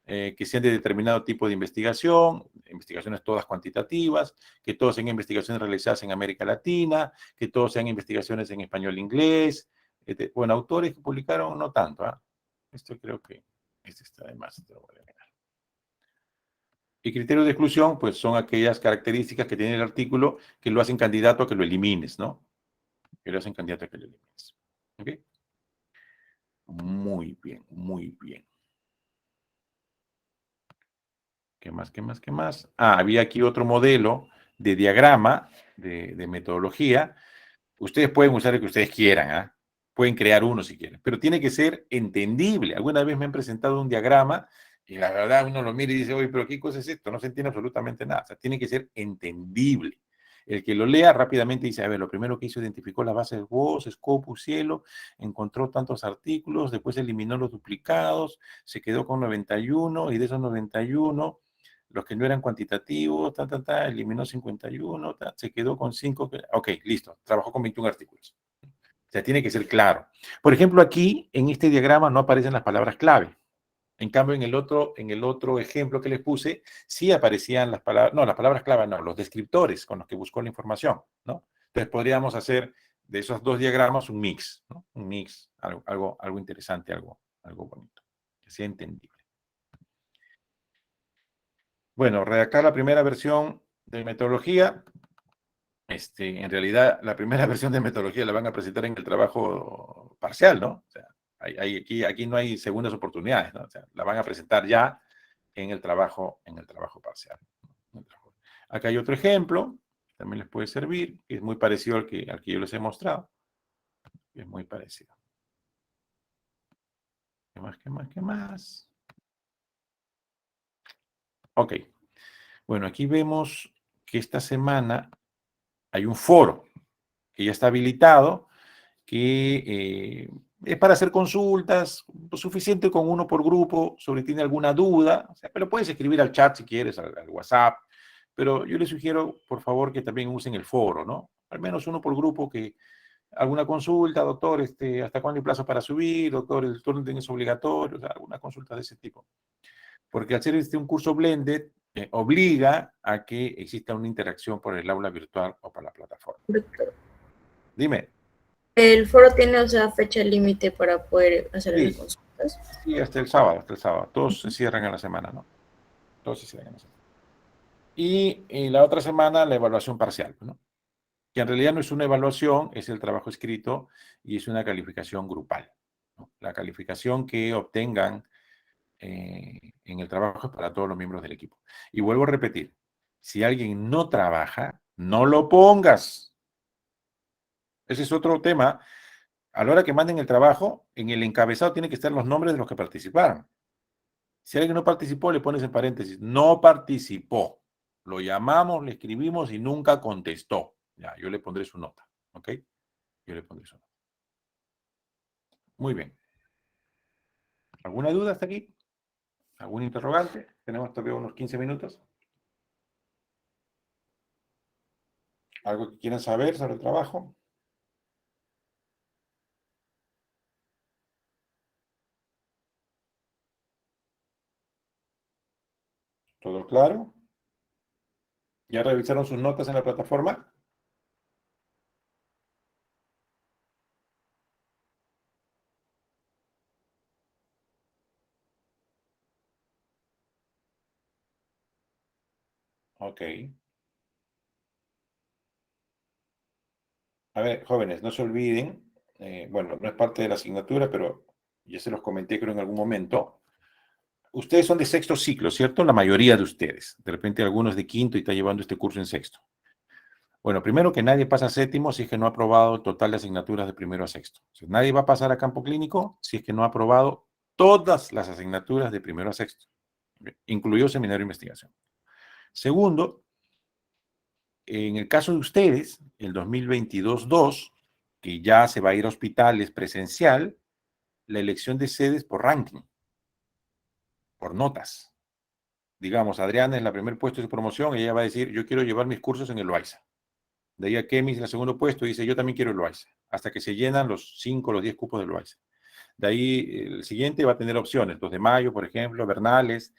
Que sean de determinado tipo de investigación, investigaciones todas cuantitativas, que todos sean investigaciones realizadas en América Latina, que todos sean investigaciones en español e inglés. Bueno, autores que publicaron no tanto, ¿ah? Esto creo que este está de más, te lo voy a eliminar. Y criterios de exclusión, pues son aquellas características que tiene el artículo que lo hacen candidato a que lo elimines, ¿no? Que lo hacen candidato a que lo elimines. ¿Ok? Muy bien, muy bien. ¿Qué más, qué más, qué más? Ah, había aquí otro modelo de diagrama, de metodología. Ustedes pueden usar el que ustedes quieran, ¿ah? Pueden crear uno si quieren, pero tiene que ser entendible. Alguna vez me han presentado un diagrama y la verdad uno lo mira y dice, oye, pero ¿qué cosa es esto? No se entiende absolutamente nada. O sea, tiene que ser entendible. El que lo lea rápidamente dice, a ver, lo primero que hizo, identificó las bases WOS, Scopus, Cielo, encontró tantos artículos, después eliminó los duplicados, se quedó con 91 y de esos 91, los que no eran cuantitativos, eliminó 51, se quedó con 5, ok, listo, trabajó con 21 artículos. O sea, tiene que ser claro. Por ejemplo, aquí, en este diagrama, no aparecen las palabras clave. En cambio, en el otro ejemplo que les puse, sí aparecían las palabras, no, las palabras clave no, los descriptores con los que buscó la información, ¿no? Entonces podríamos hacer de esos dos diagramas un mix, ¿no? Un mix, algo interesante, algo bonito, que sea entendible. Bueno, redactar la primera versión de metodología. En realidad, la primera versión de metodología la van a presentar en el trabajo parcial, ¿no? O sea, aquí no hay segundas oportunidades, ¿no? O sea, la van a presentar ya en el trabajo parcial. Acá hay otro ejemplo, también les puede servir, que es muy parecido al que yo les he mostrado. Es muy parecido. ¿Qué más, qué más, qué más? Ok. Bueno, aquí vemos que esta semana hay un foro que ya está habilitado, que es para hacer consultas, suficiente con uno por grupo, sobre si tiene alguna duda, o sea, pero puedes escribir al chat si quieres, al WhatsApp, pero yo les sugiero, por favor, que también usen el foro, ¿no? Al menos uno por grupo, que alguna consulta, doctor, ¿hasta cuándo hay plazo para subir? Doctor, el turno es obligatorio, o sea, alguna consulta de ese tipo. Porque al ser un curso blended, obliga a que exista una interacción por el aula virtual o por la plataforma. Doctor, Dime. ¿el foro tiene, o sea, fecha límite para poder hacer las Sí, consultas? sí, hasta el sábado, Todos se cierran en la semana, ¿no? Todos se cierran en la semana. Y la otra semana la evaluación parcial, ¿no? Que en realidad no es una evaluación, es el trabajo escrito y es una calificación grupal, ¿no? La calificación que obtengan en el trabajo es para todos los miembros del equipo. Y vuelvo a repetir, si alguien no trabaja, no lo pongas. Ese es otro tema. A la hora que manden el trabajo, en el encabezado tienen que estar los nombres de los que participaron. Si alguien no participó, le pones en paréntesis, no participó. Lo llamamos, le escribimos y nunca contestó. Ya, yo le pondré su nota, ¿ok? Yo le pondré su nota. Muy bien. ¿Alguna duda hasta aquí? ¿Algún interrogante? Tenemos todavía unos 15 minutos. ¿Algo que quieran saber sobre el trabajo? ¿Todo claro? ¿Ya revisaron sus notas en la plataforma? Ok. A ver, jóvenes, no se olviden, bueno, no es parte de la asignatura, pero ya se los comenté creo en algún momento. Ustedes son de sexto ciclo, ¿cierto? La mayoría de ustedes. De repente algunos de quinto y está llevando este curso en sexto. Bueno, primero que nadie pasa a séptimo si es que no ha aprobado el total de asignaturas de primero a sexto. O sea, nadie va a pasar a campo clínico si es que no ha aprobado todas las asignaturas de primero a sexto, incluido seminario de investigación. Segundo, en el caso de ustedes, el 2022-2, que ya se va a ir a hospitales presencial, la elección de sedes por ranking, por notas. Digamos, Adriana es la primer puesto de su promoción, ella va a decir, yo quiero llevar mis cursos en el Loaiza. De ahí a Kemis, el segundo puesto, dice, yo también quiero el Loaiza, hasta que se llenan los 5 o los 10 cupos del Loaiza. De ahí, el siguiente va a tener opciones, 2 de mayo, por ejemplo, Bernales,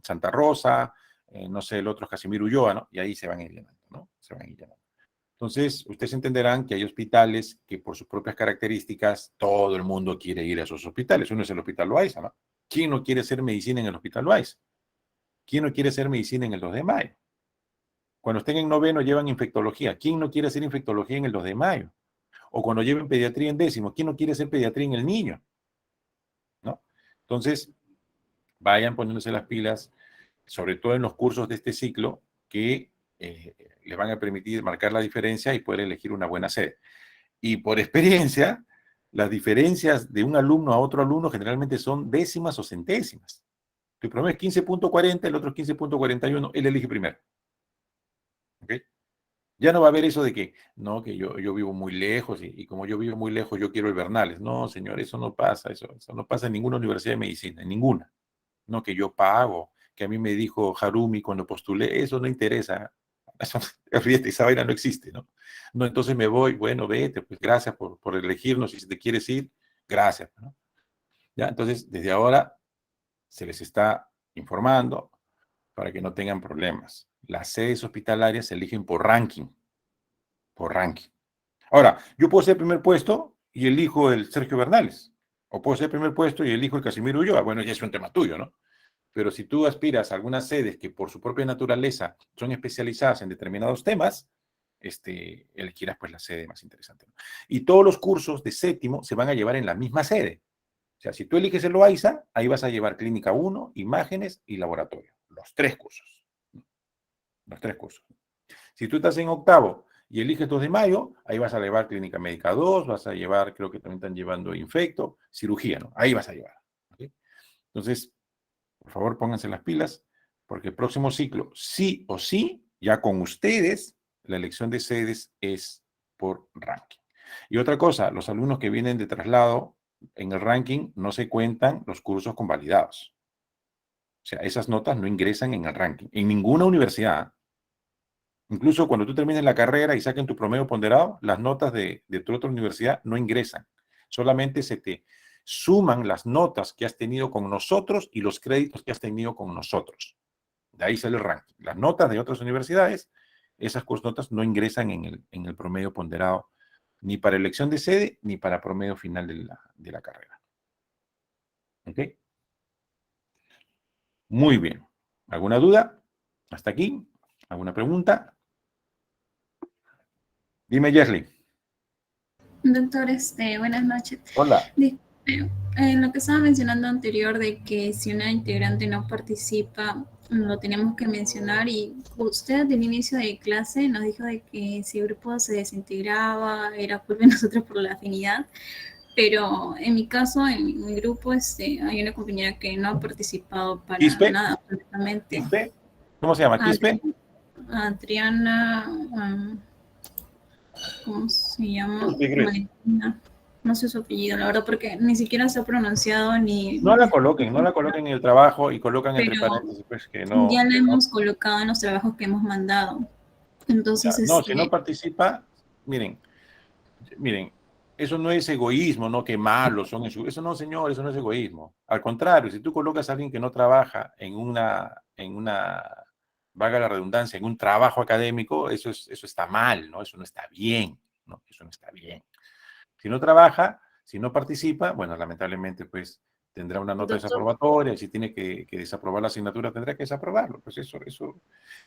Santa Rosa, no sé, el otro es Casimiro Ulloa, ¿no? Y ahí se van a ir llenando, ¿no? Se van a ir llenando. Entonces, ustedes entenderán que hay hospitales que por sus propias características, todo el mundo quiere ir a esos hospitales. Uno es el Hospital Loaiza, ¿no? ¿Quién no quiere hacer medicina en el Hospital Loaiza? ¿Quién no quiere hacer medicina en el 2 de mayo? Cuando estén en noveno llevan infectología. ¿Quién no quiere hacer infectología en el 2 de mayo? O cuando lleven pediatría en décimo. ¿Quién no quiere hacer pediatría en el niño? ¿No? Entonces, vayan poniéndose las pilas, sobre todo en los cursos de este ciclo, que les van a permitir marcar la diferencia y poder elegir una buena sede. Y por experiencia, las diferencias de un alumno a otro alumno generalmente son décimas o centésimas. Tu promedio es 15.40, el otro es 15.41, él elige primero. ¿Ok? Ya no va a haber eso de que, no, que yo vivo muy lejos y como yo vivo muy lejos, yo quiero el Bernales. No, señor, eso no pasa, eso no pasa en ninguna universidad de medicina, en ninguna. No, que yo pago, que a mí me dijo Harumi cuando postulé, eso no interesa. Eso, fíjate, esa vaina no existe, ¿no? No, entonces me voy, bueno, vete, pues gracias por elegirnos y si te quieres ir, gracias, ¿no? Ya, entonces, desde ahora se les está informando para que no tengan problemas. Las sedes hospitalarias se eligen por ranking, por ranking. Ahora, yo puedo ser primer puesto y elijo el Sergio Bernales, o puedo ser primer puesto y elijo el Casimiro Ulloa. Bueno, ya es un tema tuyo, ¿no? Pero si tú aspiras a algunas sedes que por su propia naturaleza son especializadas en determinados temas, elegirás pues la sede más interesante, ¿no? Y todos los cursos de séptimo se van a llevar en la misma sede. O sea, si tú eliges el Loaiza, ahí vas a llevar Clínica 1, Imágenes y Laboratorio. Los 3 cursos. Los 3 cursos. Si tú estás en octavo y eliges 2 de mayo, ahí vas a llevar Clínica Médica 2, vas a llevar, creo que también están llevando Infecto, cirugía, ¿no? Ahí vas a llevar. ¿Okay? Entonces, por favor, pónganse las pilas, porque el próximo ciclo, sí o sí, ya con ustedes, la elección de sedes es por ranking. Y otra cosa, los alumnos que vienen de traslado, en el ranking no se cuentan los cursos convalidados. O sea, esas notas no ingresan en el ranking, en ninguna universidad. Incluso cuando tú termines la carrera y saquen tu promedio ponderado, las notas de tu otra universidad no ingresan. Solamente se te suman las notas que has tenido con nosotros y los créditos que has tenido con nosotros. De ahí sale el ranking. Las notas de otras universidades, esas notas no ingresan en el promedio ponderado, ni para elección de sede, ni para promedio final de la carrera. ¿Ok? Muy bien. ¿Alguna duda? ¿Hasta aquí? ¿Alguna pregunta? Dime, Jesly. Doctor, buenas noches. Hola. En lo que estaba mencionando anterior de que si una integrante no participa, lo tenemos que mencionar y usted al inicio de clase nos dijo de que si el grupo se desintegraba era culpa de nosotros por la afinidad, pero en mi caso, en mi grupo, hay una compañera que no ha participado para ¿Quispe? nada, absolutamente. ¿Quispe? ¿Cómo se llama? ¿Quispe? Adriana, ¿cómo se llama? Valentina. No sé su apellido, la verdad, porque ni siquiera se ha pronunciado ni... No la coloquen en el trabajo y colocan entre paréntesis, pues que no. Ya la hemos colocado en los trabajos que hemos mandado. Entonces, no, si no participa, miren, eso no es egoísmo, no que malos son eso no, señor, eso no es egoísmo. Al contrario, si tú colocas a alguien que no trabaja en una, valga la redundancia, en un trabajo académico, eso está mal, ¿no? Eso no está bien, ¿no? Eso no está bien. Si no trabaja, si no participa, bueno, lamentablemente, pues, tendrá una nota desaprobatoria, y si tiene que desaprobar la asignatura, tendrá que desaprobarlo. Pues eso,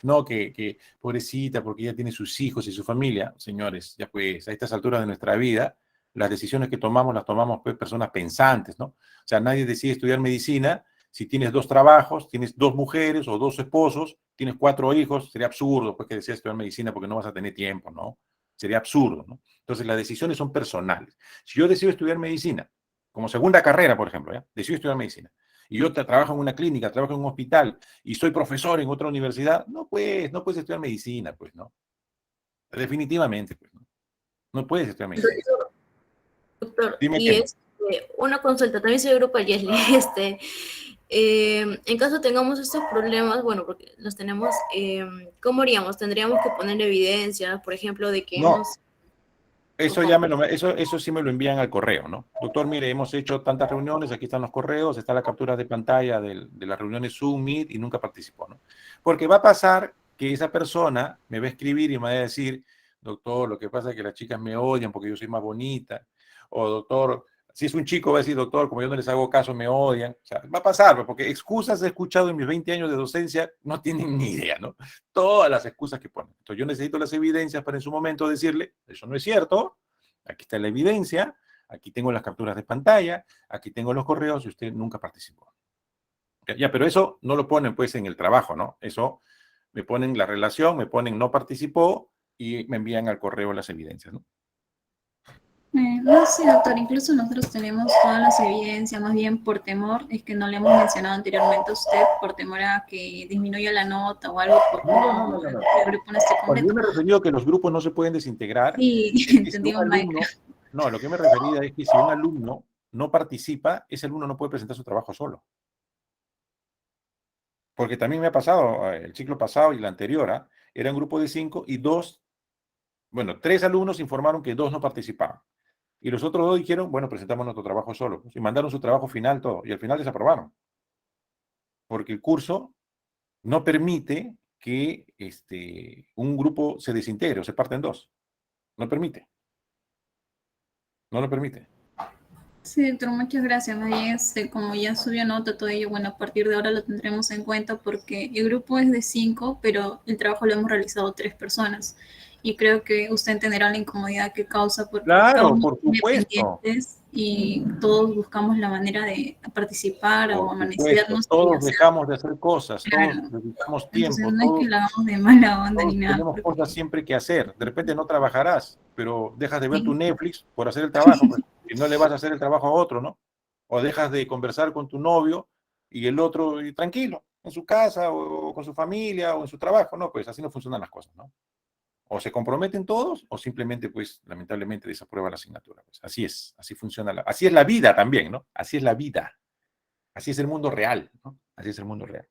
no que pobrecita, porque ella tiene sus hijos y su familia. Señores, ya pues, a estas alturas de nuestra vida, las decisiones que tomamos, las tomamos, pues, personas pensantes, ¿no? O sea, nadie decide estudiar medicina si tienes 2 trabajos, tienes 2 mujeres o 2 esposos, tienes 4 hijos, sería absurdo, pues, que decidas estudiar medicina porque no vas a tener tiempo, ¿no? Sería absurdo, ¿no? Entonces, las decisiones son personales. Si yo decido estudiar medicina, como segunda carrera, por ejemplo, ¿ya? Decido estudiar medicina, y yo trabajo en una clínica, trabajo en un hospital, y soy profesor en otra universidad, no puedes estudiar medicina, pues, ¿no? Definitivamente, pues, ¿no? No puedes estudiar medicina. Doctor, Dime y qué. una consulta, también soy del grupo Yesle, en caso tengamos estos problemas, bueno, porque los tenemos, ¿cómo haríamos? ¿Tendríamos que poner evidencia, por ejemplo, de que No, hemos... eso ya eso sí me lo envían al correo, ¿no? Doctor, mire, hemos hecho tantas reuniones, aquí están los correos, está la captura de pantalla de las reuniones Zoom, Meet y nunca participó, ¿no? Porque va a pasar que esa persona me va a escribir y me va a decir, doctor, lo que pasa es que las chicas me odian porque yo soy más bonita, o doctor, si es un chico va a decir, doctor, como yo no les hago caso, me odian. O sea, va a pasar, pues, porque excusas he escuchado en mis 20 años de docencia, no tienen ni idea, ¿no? Todas las excusas que ponen. Entonces yo necesito las evidencias para en su momento decirle, eso no es cierto, aquí está la evidencia, aquí tengo las capturas de pantalla, aquí tengo los correos y usted nunca participó. Ya, pero eso no lo ponen pues en el trabajo, ¿no? Eso me ponen la relación, me ponen no participó y me envían al correo las evidencias, ¿no? No sé, doctor, incluso nosotros tenemos todas las evidencias, más bien por temor, es que no le hemos mencionado anteriormente a usted, por temor a que disminuya la nota o algo, porque No. el grupo no esté Cuando yo completo. me referí a que los grupos no se pueden desintegrar, Sí, es que si un entendimos mal. alumno, no, lo que me refería es que si un alumno no participa, ese alumno no puede presentar su trabajo solo. Porque también me ha pasado, el ciclo pasado y la anterior, ¿ah? Era un grupo de 5 y 3 alumnos informaron que 2 no participaban. Y los otros 2 dijeron, bueno, presentamos nuestro trabajo solo. Y mandaron su trabajo final todo. Y al final desaprobaron. Porque el curso no permite que un grupo se desintegre o se parte en 2. No permite. No lo permite. Sí, doctor, muchas gracias. Más bien, como ya subió nota todo ello, bueno, a partir de ahora lo tendremos en cuenta porque el grupo es de 5, pero el trabajo lo hemos realizado 3 personas. Y creo que usted entenderá la incomodidad que causa porque cada Claro, uno por tiene supuesto. pendientes y todos buscamos la manera de participar o Por supuesto. amanecernos y Todos hacer. dejamos de hacer cosas, todos Claro. dedicamos Entonces tiempo, no es que todos, lo hagamos de mala onda ni todos nada, tenemos porque cosas siempre que hacer. De repente no trabajarás, pero dejas de ver tu sí. Netflix por hacer el trabajo, pues, y no le vas a hacer el trabajo a otro, ¿no? O dejas de conversar con tu novio y el otro y tranquilo, en su casa o con su familia o en su trabajo, ¿no? Pues así no funcionan las cosas, ¿no? O se comprometen todos o simplemente, pues, lamentablemente desaprueba la asignatura. Pues así es, así funciona, así es la vida también, ¿no? Así es la vida, así es el mundo real, ¿no? Así es el mundo real.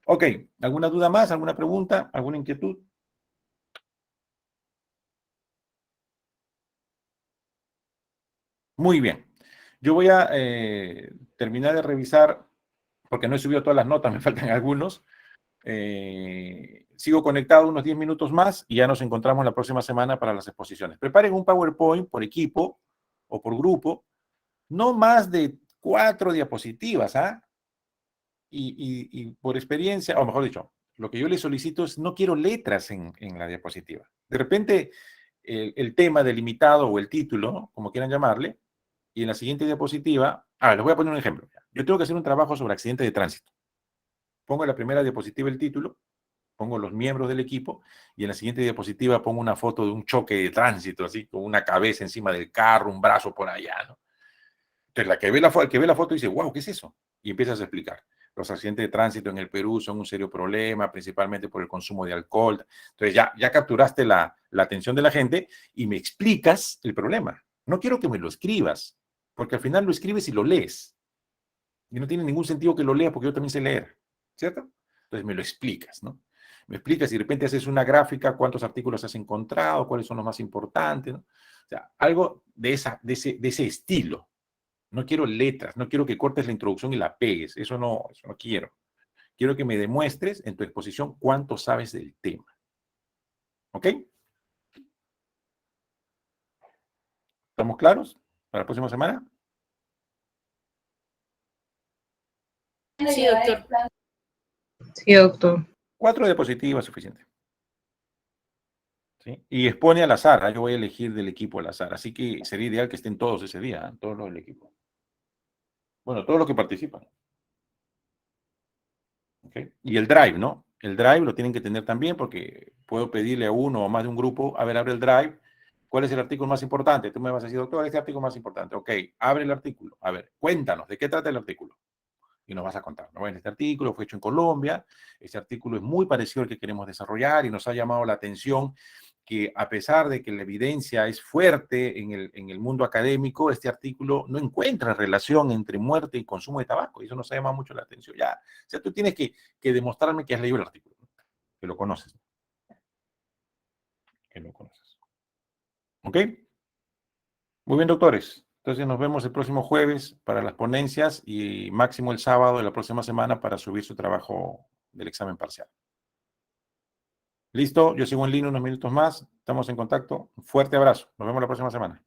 Ok, ¿alguna duda más? ¿Alguna pregunta? ¿Alguna inquietud? Muy bien. Yo voy a terminar de revisar, porque no he subido todas las notas, me faltan algunos. Sigo conectado unos 10 minutos más y ya nos encontramos la próxima semana para las exposiciones. Preparen un PowerPoint por equipo o por grupo, no más de 4 diapositivas, ¿ah? Y por experiencia, o mejor dicho, lo que yo les solicito es, no quiero letras en la diapositiva. De repente, el tema delimitado o el título, ¿no? Como quieran llamarle, y en la siguiente diapositiva, les voy a poner un ejemplo. Yo tengo que hacer un trabajo sobre accidente de tránsito. Pongo en la primera diapositiva el título, pongo los miembros del equipo, y en la siguiente diapositiva pongo una foto de un choque de tránsito, así, con una cabeza encima del carro, un brazo por allá, ¿no? Entonces, el que ve la foto dice, wow, ¿qué es eso? Y empiezas a explicar. Los accidentes de tránsito en el Perú son un serio problema, principalmente por el consumo de alcohol. Entonces, ya capturaste la atención de la gente y me explicas el problema. No quiero que me lo escribas, porque al final lo escribes y lo lees. Y no tiene ningún sentido que lo leas porque yo también sé leer, ¿cierto? Entonces me lo explicas, ¿no? Me explicas y de repente haces una gráfica, cuántos artículos has encontrado, cuáles son los más importantes, ¿no? O sea, algo de ese estilo. No quiero letras, no quiero que cortes la introducción y la pegues, eso no quiero. Quiero que me demuestres en tu exposición cuánto sabes del tema. ¿Ok? ¿Estamos claros para la próxima semana? Sí, doctor. Sí, doctor. 4 diapositivas suficiente. ¿Sí? Y expone al azar, yo voy a elegir del equipo al azar, así que sería ideal que estén todos ese día, todos los del equipo. Bueno, todos los que participan. ¿Okay? Y el drive, ¿no? El drive lo tienen que tener también porque puedo pedirle a uno o más de un grupo, a ver, abre el drive, ¿cuál es el artículo más importante? Tú me vas a decir, doctor, este artículo más importante. Ok, abre el artículo. A ver, cuéntanos, ¿de qué trata el artículo? y nos vas a contar, ¿no? Bueno, este artículo fue hecho en Colombia, este artículo es muy parecido al que queremos desarrollar y nos ha llamado la atención que a pesar de que la evidencia es fuerte en el mundo académico, este artículo no encuentra relación entre muerte y consumo de tabaco, y eso nos ha llamado mucho la atención. Ya, o sea, tú tienes que demostrarme que has leído el artículo, ¿no? Que lo conoces. Que lo conoces. ¿Ok? Muy bien, doctores. Entonces nos vemos el próximo jueves para las ponencias y máximo el sábado de la próxima semana para subir su trabajo del examen parcial. Listo, yo sigo en línea unos minutos más. Estamos en contacto. Un fuerte abrazo. Nos vemos la próxima semana.